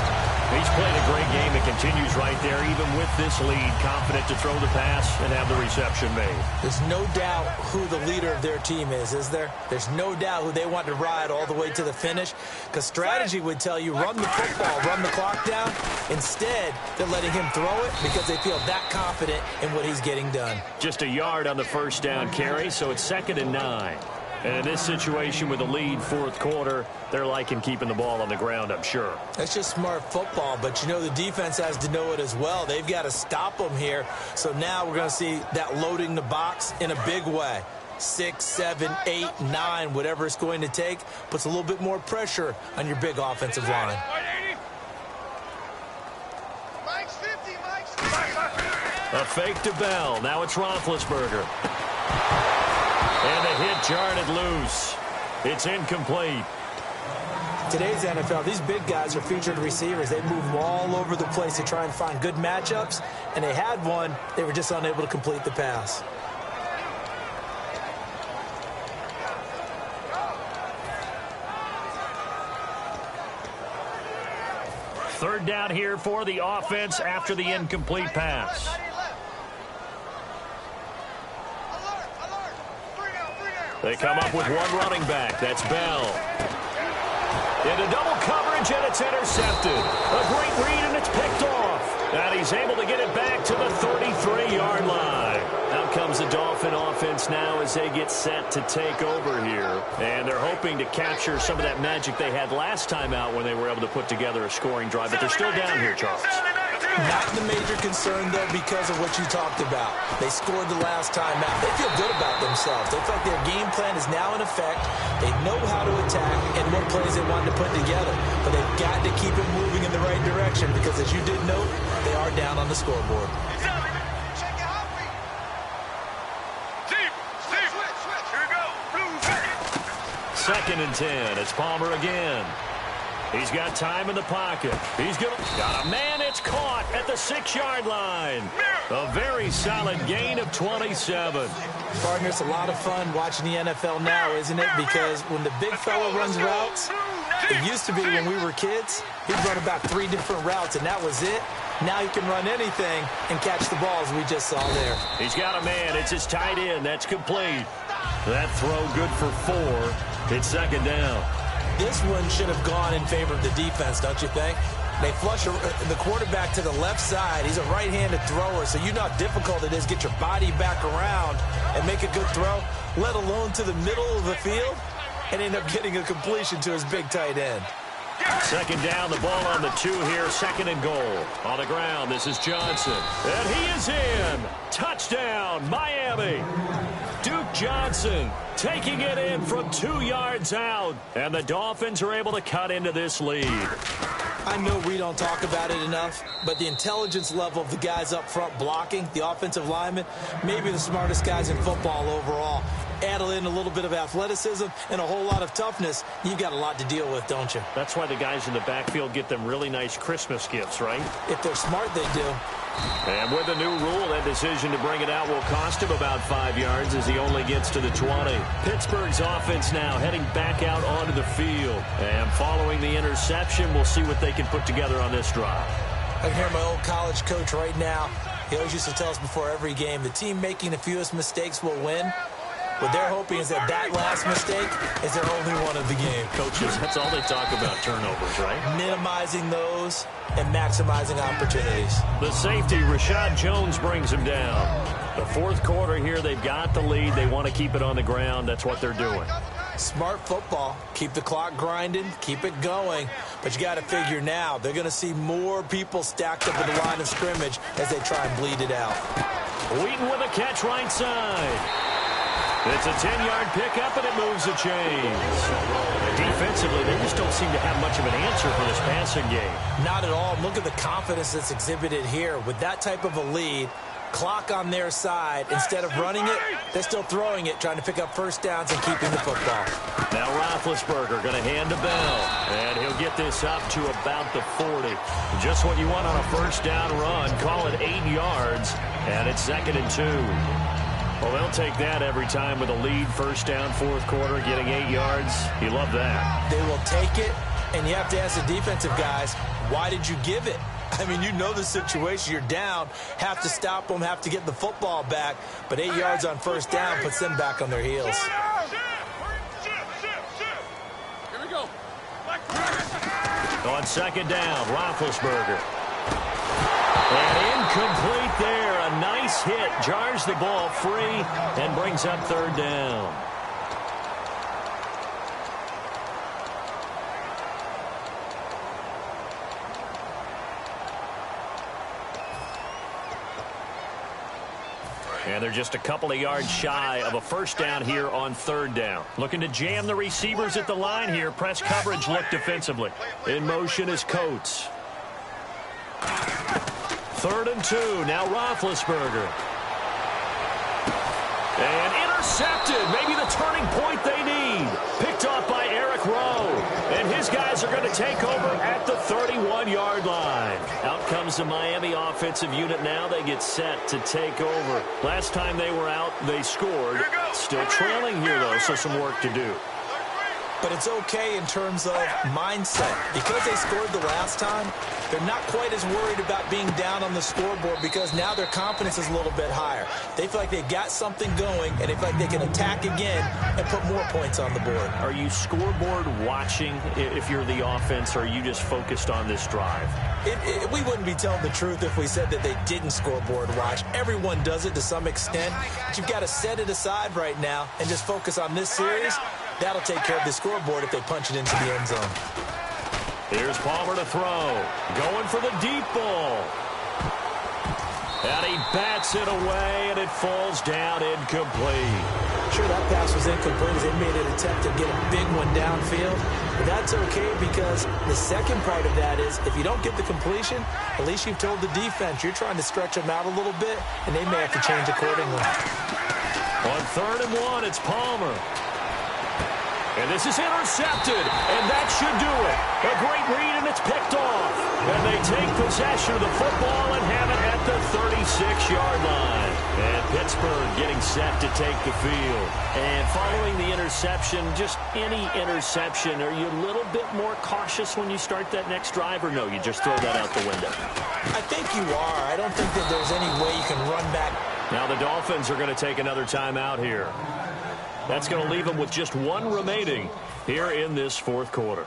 He's played a great game and continues right there, even with this lead, confident to throw the pass and have the reception made. There's no doubt who the leader of their team is there? There's no doubt who they want to ride all the way to the finish, because strategy would tell you run the football, run the clock down. Instead, they're letting him throw it because they feel that confident in what he's getting done. Just a yard on the first down carry, so it's 2nd and 9. And in this situation with the lead, fourth quarter, they're liking keeping the ball on the ground, I'm sure. That's just smart football, but you know the defense has to know it as well. They've got to stop them here. So now we're going to see that loading the box in a big way. 6, 7, 8, 9, whatever it's going to take, puts a little bit more pressure on your big offensive line. A fake to Bell. Now it's Roethlisberger. And the hit jarred loose. It's incomplete. Today's NFL, these big guys are featured receivers. They move all over the place to try and find good matchups, and they had one. They were just unable to complete the pass. Third down here for the offense after the incomplete pass. They come up with one running back. That's Bell. Into double coverage, and it's intercepted. A great read, and it's picked off. And he's able to get it back to the 33-yard line. Out comes the Dolphin offense now as they get set to take over here. And they're hoping to capture some of that magic they had last time out when they were able to put together a scoring drive. But they're still down here, Charles. Not the major concern, though, because of what you talked about. They scored the last time out. They feel good about themselves. They feel like their game plan is now in effect. They know how to attack and what plays they want to put together. But they've got to keep it moving in the right direction because, as you did note, they are down on the scoreboard. Second and 10. It's Palmer again. He's got time in the pocket. He's got a man. It's caught at the 6-yard line. A very solid gain of 27. Partner, it's a lot of fun watching the NFL now, isn't it? Because when the big fella runs routes, it used to be when we were kids, he'd run about 3 different routes, and that was it. Now he can run anything and catch the ball, as we just saw there. He's got a man. It's his tight end. That's complete. That throw good for 4. It's second down. This one should have gone in favor of the defense, don't you think? They flush the quarterback to the left side. He's a right-handed thrower, so you know how difficult it is to get your body back around and make a good throw, let alone to the middle of the field, and end up getting a completion to his big tight end. Second down, the ball on the 2 here, 2nd and goal. On the ground, this is Johnson. And he is in. Touchdown, Miami. Duke Johnson taking it in from 2 yards out. And the Dolphins are able to cut into this lead. I know we don't talk about it enough, but the intelligence level of the guys up front blocking, the offensive linemen, maybe the smartest guys in football overall. Add in a little bit of athleticism and a whole lot of toughness, you've got a lot to deal with, don't you? That's why the guys in the backfield get them really nice Christmas gifts, right? If they're smart, they do. And with the new rule, that decision to bring it out will cost him about 5 yards as he only gets to the 20. Pittsburgh's offense now heading back out onto the field. And following the interception, we'll see what they can put together on this drive. I can hear my old college coach right now. He always used to tell us before every game, the team making the fewest mistakes will win. What they're hoping is that last mistake is their only one of the game. Coaches, that's all they talk about, turnovers, right? Minimizing those and maximizing opportunities. The safety, Rashad Jones, brings him down. The fourth quarter here, they've got the lead. They want to keep it on the ground. That's what they're doing. Smart football. Keep the clock grinding. Keep it going. But you got to figure now, they're going to see more people stacked up at the line of scrimmage as they try and bleed it out. Wheaton with a catch right side. It's a 10-yard pickup, and it moves the chains. Defensively, they just don't seem to have much of an answer for this passing game. Not at all. Look at the confidence that's exhibited here. With that type of a lead, clock on their side, instead of running it, they're still throwing it, trying to pick up first downs and keeping the football. Now Roethlisberger going to hand to Bell, and he'll get this up to about the 40. Just what you want on a first down run. Call it 8 yards, and it's 2nd and 2. Well, they'll take that every time with a lead, first down, fourth quarter, getting 8 yards. You love that. They will take it, And you have to ask the defensive guys, why did you give it? I mean, you know the situation. You're down, have to stop them, have to get the football back. But 8 yards on first down puts them back on their heels. Here we go. On second down, Roethlisberger. And incomplete there. A nice hit. Jars the ball free and brings up third down. And they're just a couple of yards shy of a first down here on third down. Looking to jam the receivers at the line here. Press coverage look defensively. In motion is Coates. 3rd and 2. Now Roethlisberger. And intercepted. Maybe the turning point they need. Picked off by Eric Rowe. And his guys are going to take over at the 31-yard line. Out comes the Miami offensive unit now. They get set to take over. Last time they were out, they scored. Still trailing here, though, so some work to do. But it's okay in terms of mindset. Because they scored the last time, they're not quite as worried about being down on the scoreboard because now their confidence is a little bit higher. They feel like they've got something going, and they feel like they can attack again and put more points on the board. Are you scoreboard watching if you're the offense, or are you just focused on this drive? We wouldn't be telling the truth if we said that they didn't scoreboard watch. Everyone does it to some extent, but you've got to set it aside right now and just focus on this series. That'll take care of the scoreboard if they punch it into the end zone. Here's Palmer to throw. Going for the deep ball. And he bats it away, and it falls down incomplete. Sure, that pass was incomplete as they made an attempt to get a big one downfield. But that's okay because the second part of that is if you don't get the completion, at least you've told the defense you're trying to stretch them out a little bit, and they may have to change accordingly. On 3rd and 1, it's Palmer. And this is intercepted, and that should do it. A great read, and it's picked off. And they take possession of the football and have it at the 36-yard line. And Pittsburgh getting set to take the field. And following the interception, just any interception, are you a little bit more cautious when you start that next drive, or no, you just throw that out the window? I think you are. I don't think that there's any way you can run back. Now the Dolphins are going to take another timeout here. That's going to leave them with just one remaining here in this fourth quarter.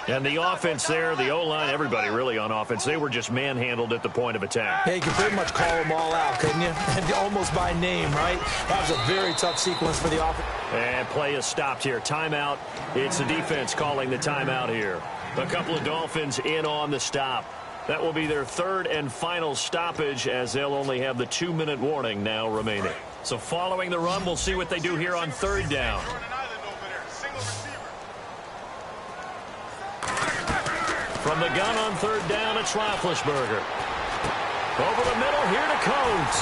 And the offense there, the O-line, everybody really on offense, they were just manhandled at the point of attack. Yeah, you could pretty much call them all out, couldn't you? Almost by name, right? That was a very tough sequence for the offense. And play is stopped here. Timeout. It's the defense calling the timeout here. A couple of Dolphins in on the stop. That will be their 3rd and final stoppage as they'll only have the 2-minute warning now remaining. So following the run, we'll see what they do here on 3rd down. From the gun on 3rd down, it's Roethlisberger. Over the middle here to Coates.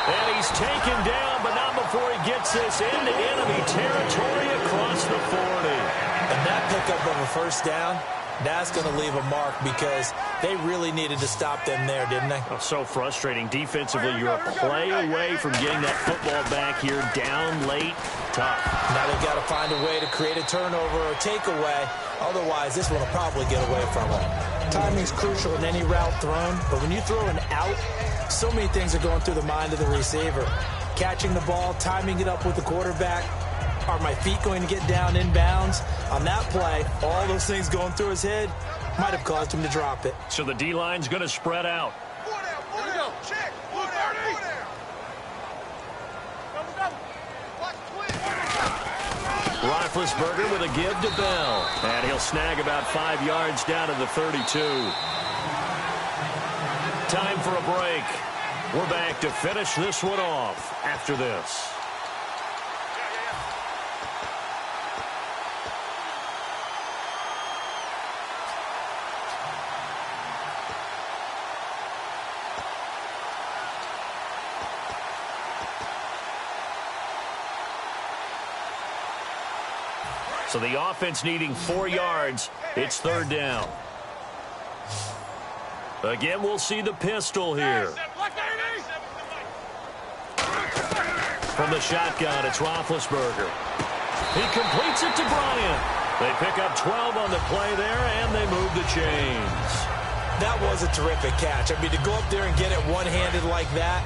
And he's taken down, but not before he gets this into enemy territory across the 40. And that pickup of a first down, that's going to leave a mark because they really needed to stop them there, didn't they? Oh, so frustrating. Defensively, you're a play away from getting that football back here down late. Tough. Now they've got to find a way to create a turnover or takeaway. Otherwise, this one will probably get away from them. Timing's crucial in any route thrown, but when you throw an out, so many things are going through the mind of the receiver. Catching the ball, timing it up with the quarterback. Are my feet going to get down inbounds? On that play, all those things going through his head might have caused him to drop it. So the D-line's going to spread out. Here we go. Check. Roethlisberger with a give to Bell. And he'll snag about 5 yards down to the 32. Time for a break. We're back to finish this one off after this. So the offense needing 4 yards. It's 3rd down. Again, we'll see the pistol here. From the shotgun, it's Roethlisberger. He completes it to Bryant. They pick up 12 on the play there, and they move the chains. That was a terrific catch. I mean, to go up there and get it one-handed like that,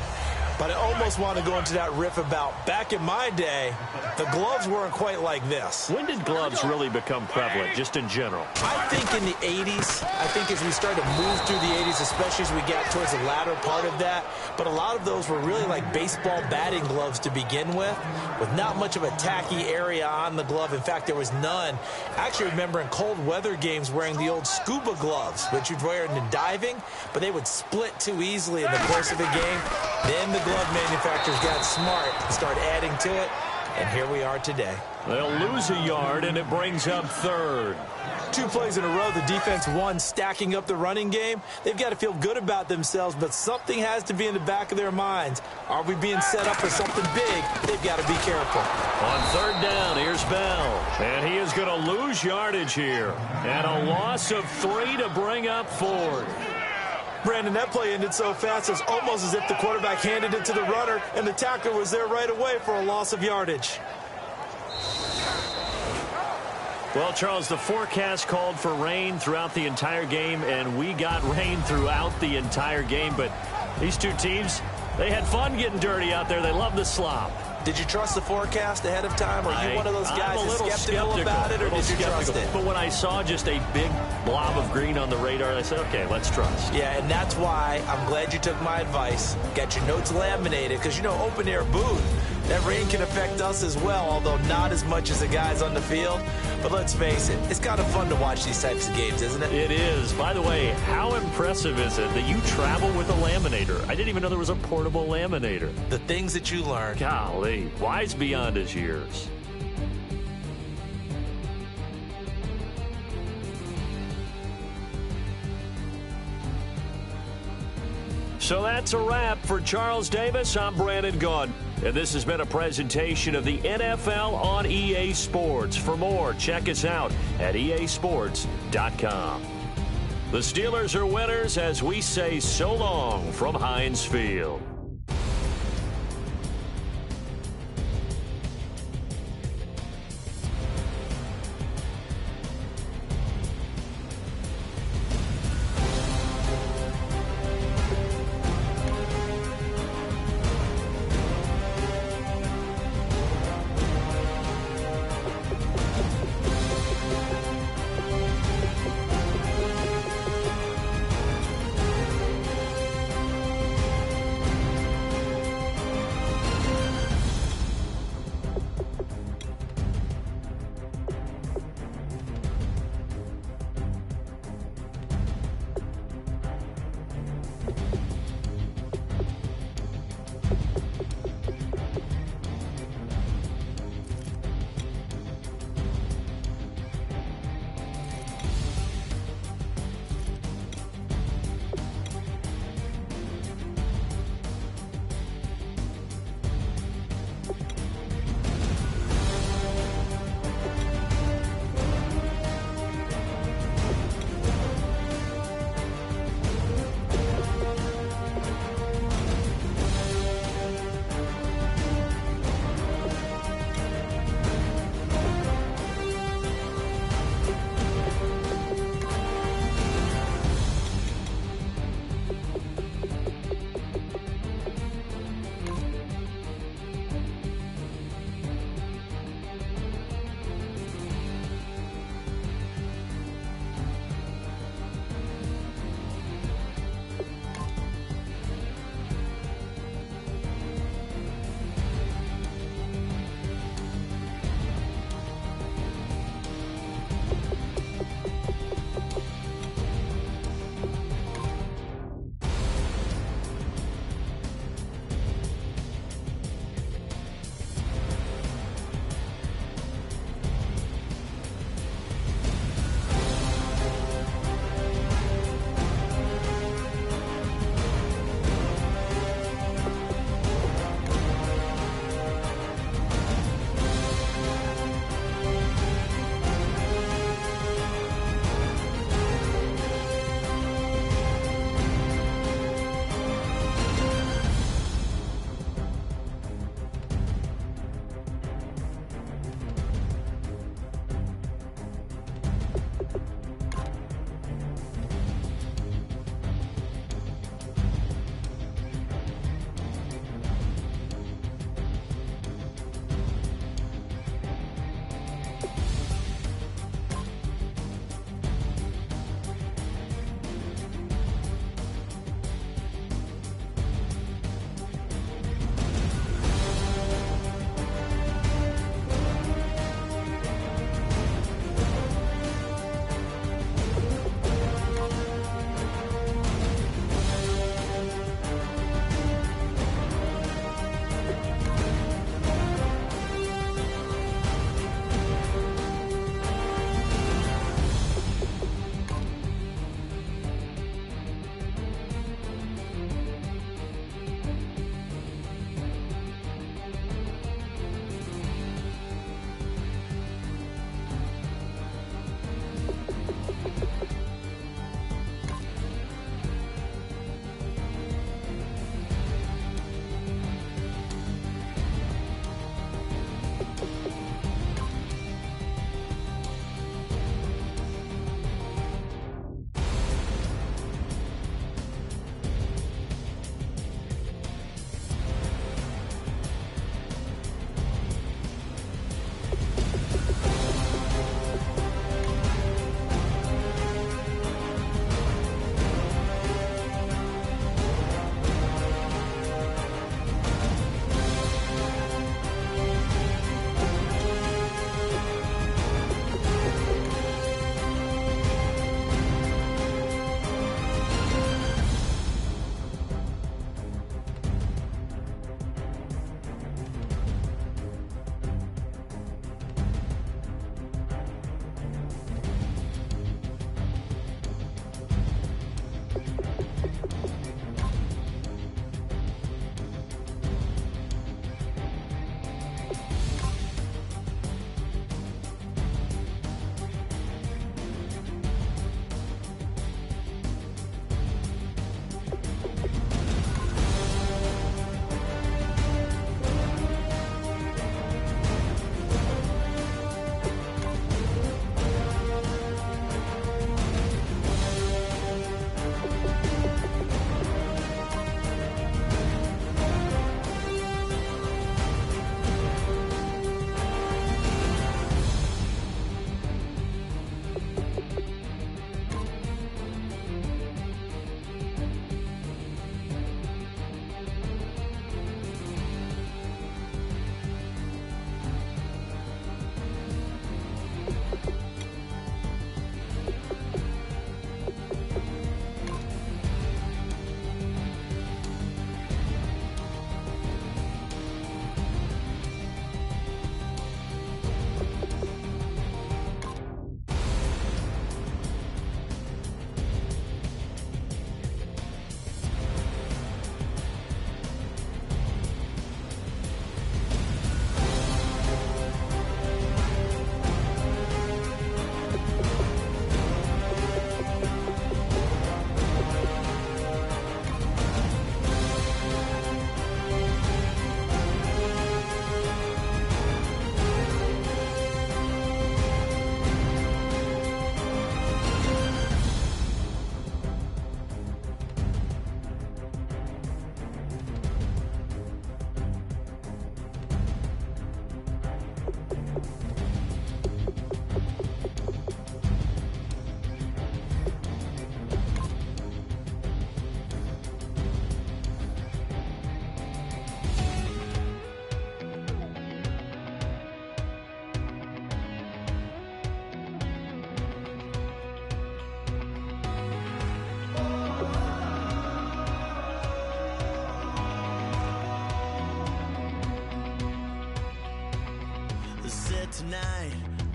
but I almost want to go into that riff about back in my day, the gloves weren't quite like this. When did gloves really become prevalent, just in general? I think in the 80s. I think as we started to move through the 80s, especially as we got towards the latter part of that. But a lot of those were really like baseball batting gloves to begin with not much of a tacky area on the glove. In fact, there was none. I actually remember in cold weather games wearing the old scuba gloves, which you'd wear in diving, but they would split too easily in the course of a game. Then the glove manufacturers got smart and started adding to it, and here we are today. They'll lose a yard, and it brings up third. 2 plays in a row, the defense won, stacking up the running game. They've got to feel good about themselves, but something has to be in the back of their minds. Are we being set up for something big? They've got to be careful. On third down, here's Bell, and he is going to lose yardage here. And a loss of 3 to bring up fourth. Brandon, that play ended so fast, it's almost as if the quarterback handed it to the runner, and the tackler was there right away for a loss of yardage. Well, Charles, the forecast called for rain throughout the entire game, and we got rain throughout the entire game. But these two teams, they had fun getting dirty out there. They love the slop. Did you trust the forecast ahead of time? Are you one of those guys that's skeptical about it, or did you trust it? But when I saw just a big blob of green on the radar, I said, okay, let's trust. Yeah, and that's why I'm glad you took my advice. Got your notes laminated, because, you know, open-air booth, that rain can affect us as well, although not as much as the guys on the field. But let's face it, it's kind of fun to watch these types of games, isn't it? It is. By the way, how impressive is it that you travel with a laminator? I didn't even know there was a portable laminator. The things that you learn. Golly, wise beyond his years. So that's a wrap for Charles Davis. I'm Brandon Gaudin. And this has been a presentation of the NFL on EA Sports. For more, check us out at easports.com. The Steelers are winners as we say so long from Heinz Field.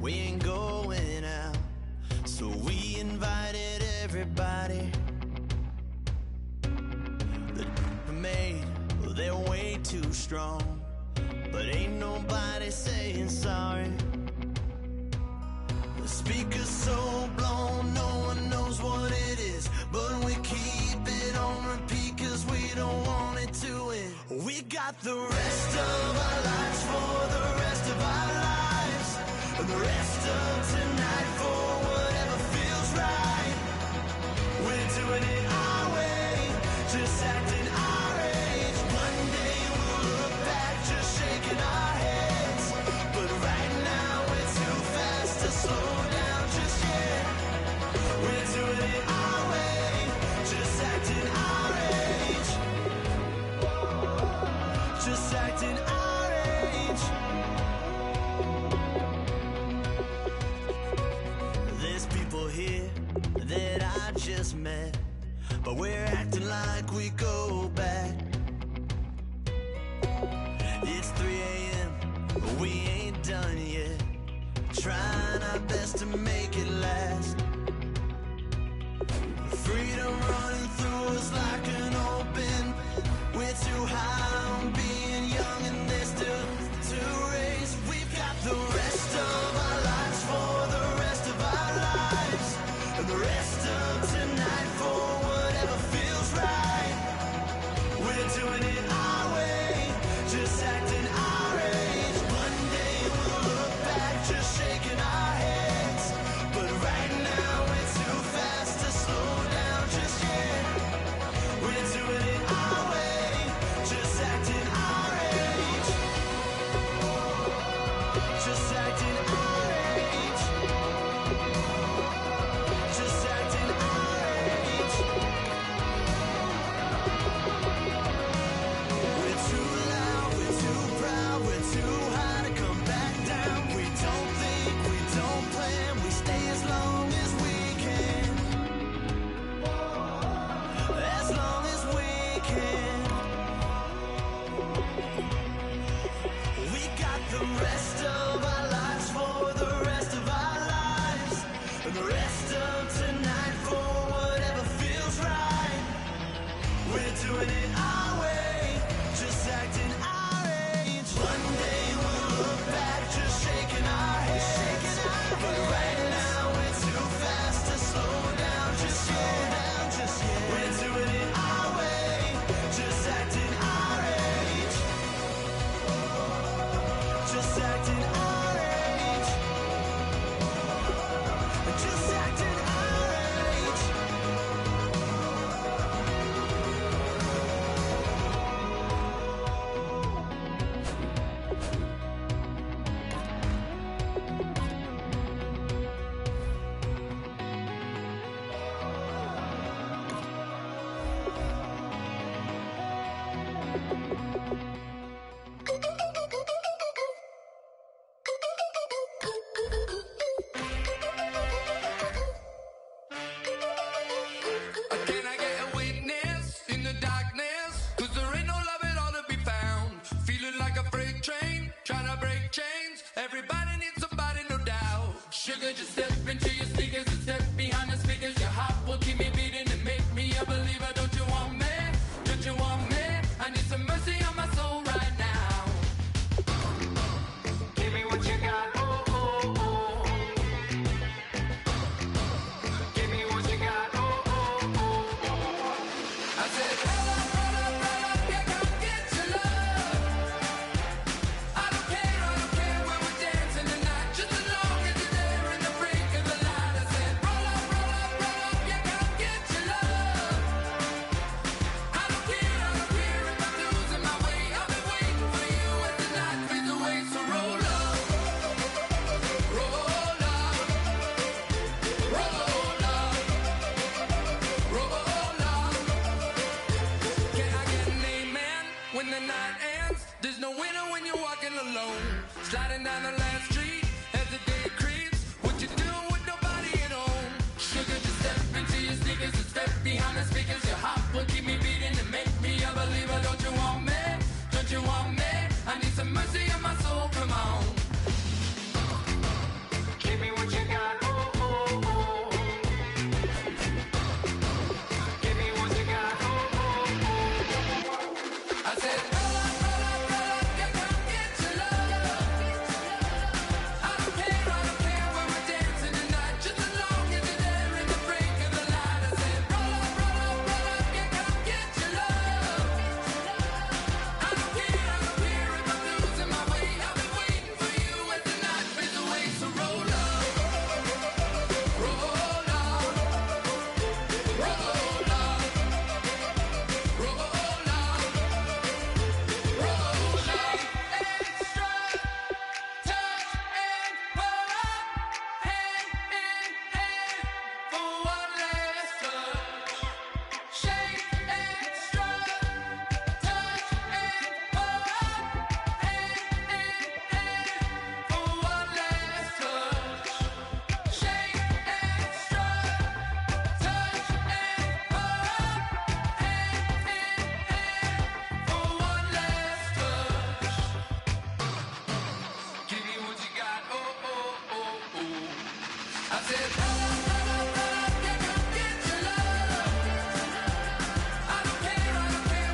we ain't going out, so we invited everybody. The made, well, they're way too strong, but ain't nobody saying sorry. The speaker's so blown, no one knows what it is, but we keep it on repeat cause we don't want it to end. We got the rest of our lives for the rest of our lives, and the rest of tonight for whatever feels right. We're doing it our way, just acting our age. One day we'll look back just shaking our heads, but right now we're too fast to slow down just yet. We're doing it our way, just acting our age. Just acting our age. There's people here that I just met, but we're acting like we go back. It's 3 a.m., but we ain't done yet, trying our best to make it last. Freedom running through us like an open. We're too high on being young and there's still to race. We've got the rest of our lives for the rest of our lives, and the rest of tonight for whatever feels right. We're doing it our way, just acting our age. One day we'll look back just shaking our heads, but right now we're too fast to slow down just yet. We're doing it our way, just acting our age. Just acting our age. Just acting our age. We're too loud, we're too proud, we're too high to come back down. We don't think, we don't plan, we stay as long as we can. As long as we can. We got the rest of our lives for the rest of our lives, and the rest of tonight for whatever feels right. We're doing it our way, just acting our age. One day we'll look back just shaking our heads, but right now we're too fast to slow down just yet. We're doing it our way, just acting our age. Just acting our age. Just acting our age. Can I get a witness in the darkness? 'Cause there ain't no love at all to be found. Feeling like a freight train, trying to break chains. Everybody needs somebody, no doubt. Sugar, just step into your sneakers and step behind the speakers. Your heart will keep me beating and make me a believer. Don't you want me? Don't you want me? I need some mercy on my soul right now. Give me what you got. Oh, oh, oh. Give me what you got. Oh, oh, oh. I said, roll up, yeah, come get your love. I don't care when we're dancing tonight, just as long as you're there in the brink of the said, roll up, roll up, roll up, yeah, come get your love. I don't care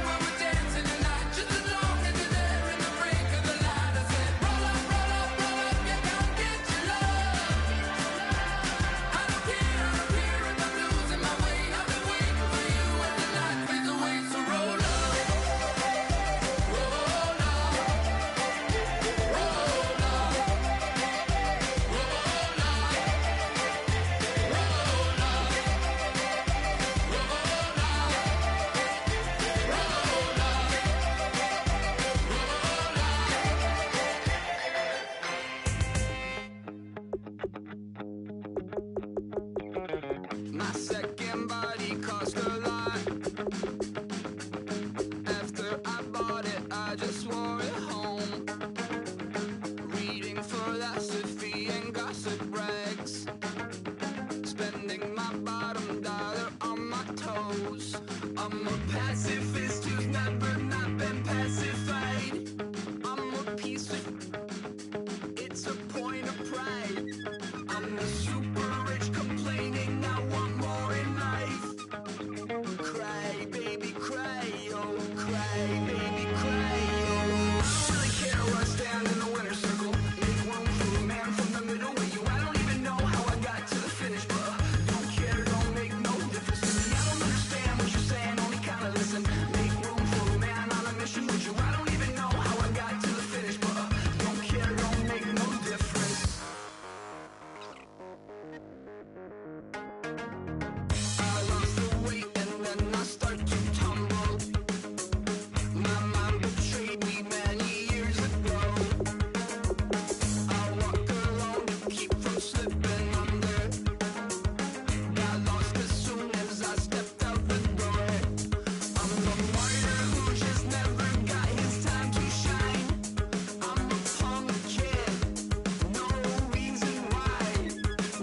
when we're dancing tonight, just as long as you're there in the break of the light. I said, roll up, roll up, roll up, yeah, come get your love. I don't care if I'm losing my way. I've been waiting for you as the night fades away. So roll up, roll up, roll up, roll up, my second body cost a lot. After I bought it, I just wore it home. Reading philosophy and gossip rags. Spending my bottom dollar on my toes. I'm a pacifist who's never not been pacified. I'm a piece of... It's a point of pride. I'm the super rich complaining I want more in life. Cry, baby, cry, oh, cry, baby, cry, oh. I don't really care where I stand in the winner's circle. Make room for a man from the middle with you. I don't even know how I got to the finish, but don't care, don't make no difference to me. I don't understand what you're saying, only kinda listen. Make room for a man on a mission with you. I don't even know how I got to the finish, but don't care, don't make no difference. I lost the weight and then I start to tumble. My mind betrayed me many years ago. I walk alone to keep from slipping under. Got lost as soon as I stepped out the door. I'm the martyr who just never got his time to shine. I'm a punk kid, no reason why.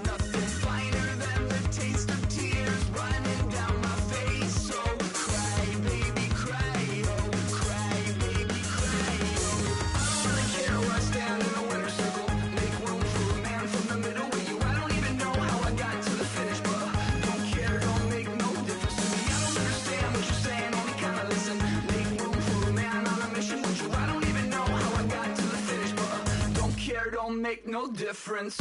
Nothing finer than the taste of tears running down my face. So cry, baby, cry, oh, cry, baby, cry, oh. I don't really care where I stand in the winner's circle. Make room for a man from the middle with you. I don't even know how I got to the finish, but don't care, don't make no difference to me. I don't understand what you're saying, only kinda listen. Make room for a man on a mission with you. I don't even know how I got to the finish, but don't care, don't make no difference.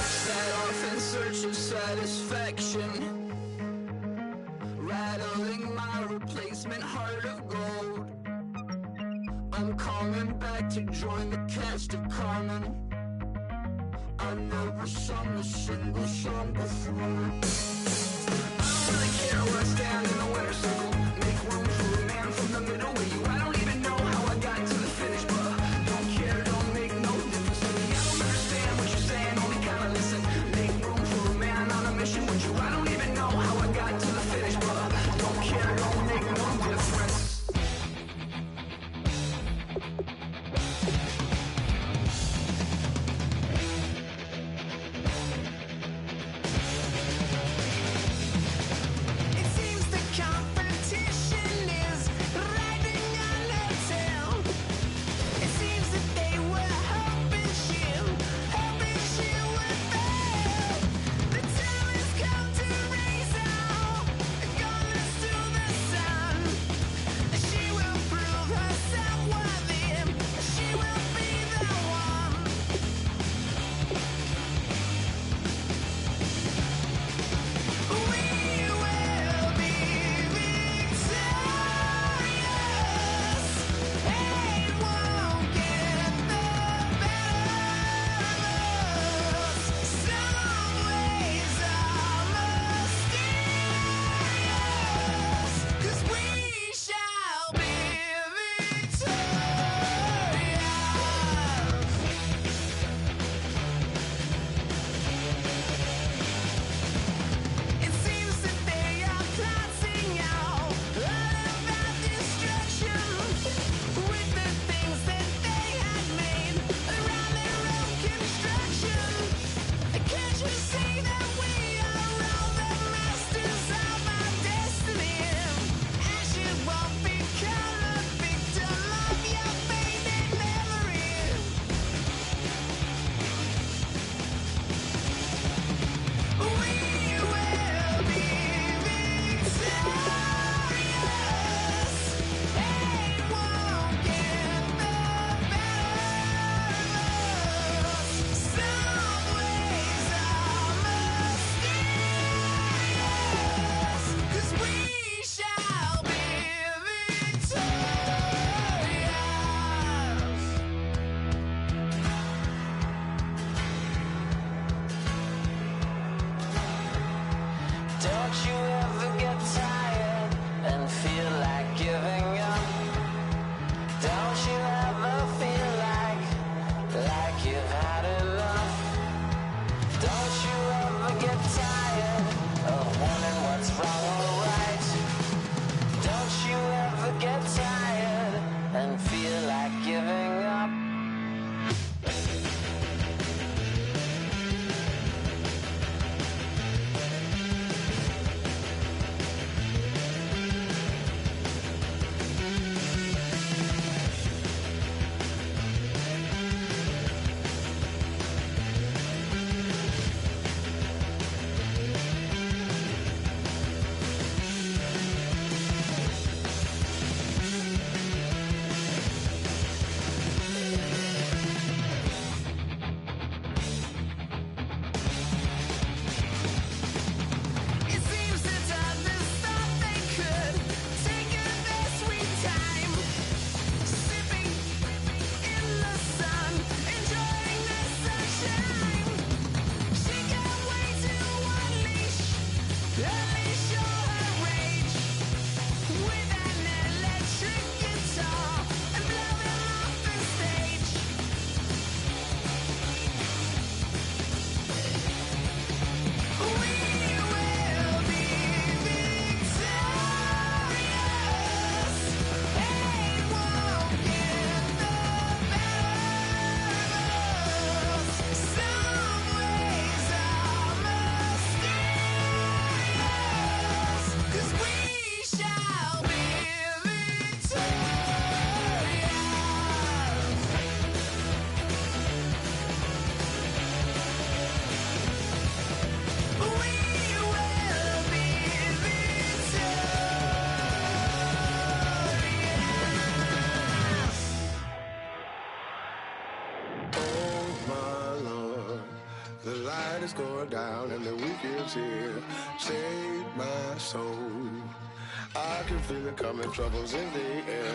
Set off in search of satisfaction, rattling my replacement heart of gold. I'm coming back to join the cast of Carmen. I never sung a single song before. I don't really care where I stand in the winner's circle. Make room for a man from the middle with you. I don't even know how I got to the finish, but don't care, don't make no difference to me. I don't understand what you're saying, only kinda listen. Make room for a man on a mission with you. I don't even know how I got to the finish, but don't care, don't make no difference. It seems the confrontation is going down and the weekend's here. Save my soul. I can feel it coming, troubles in the air.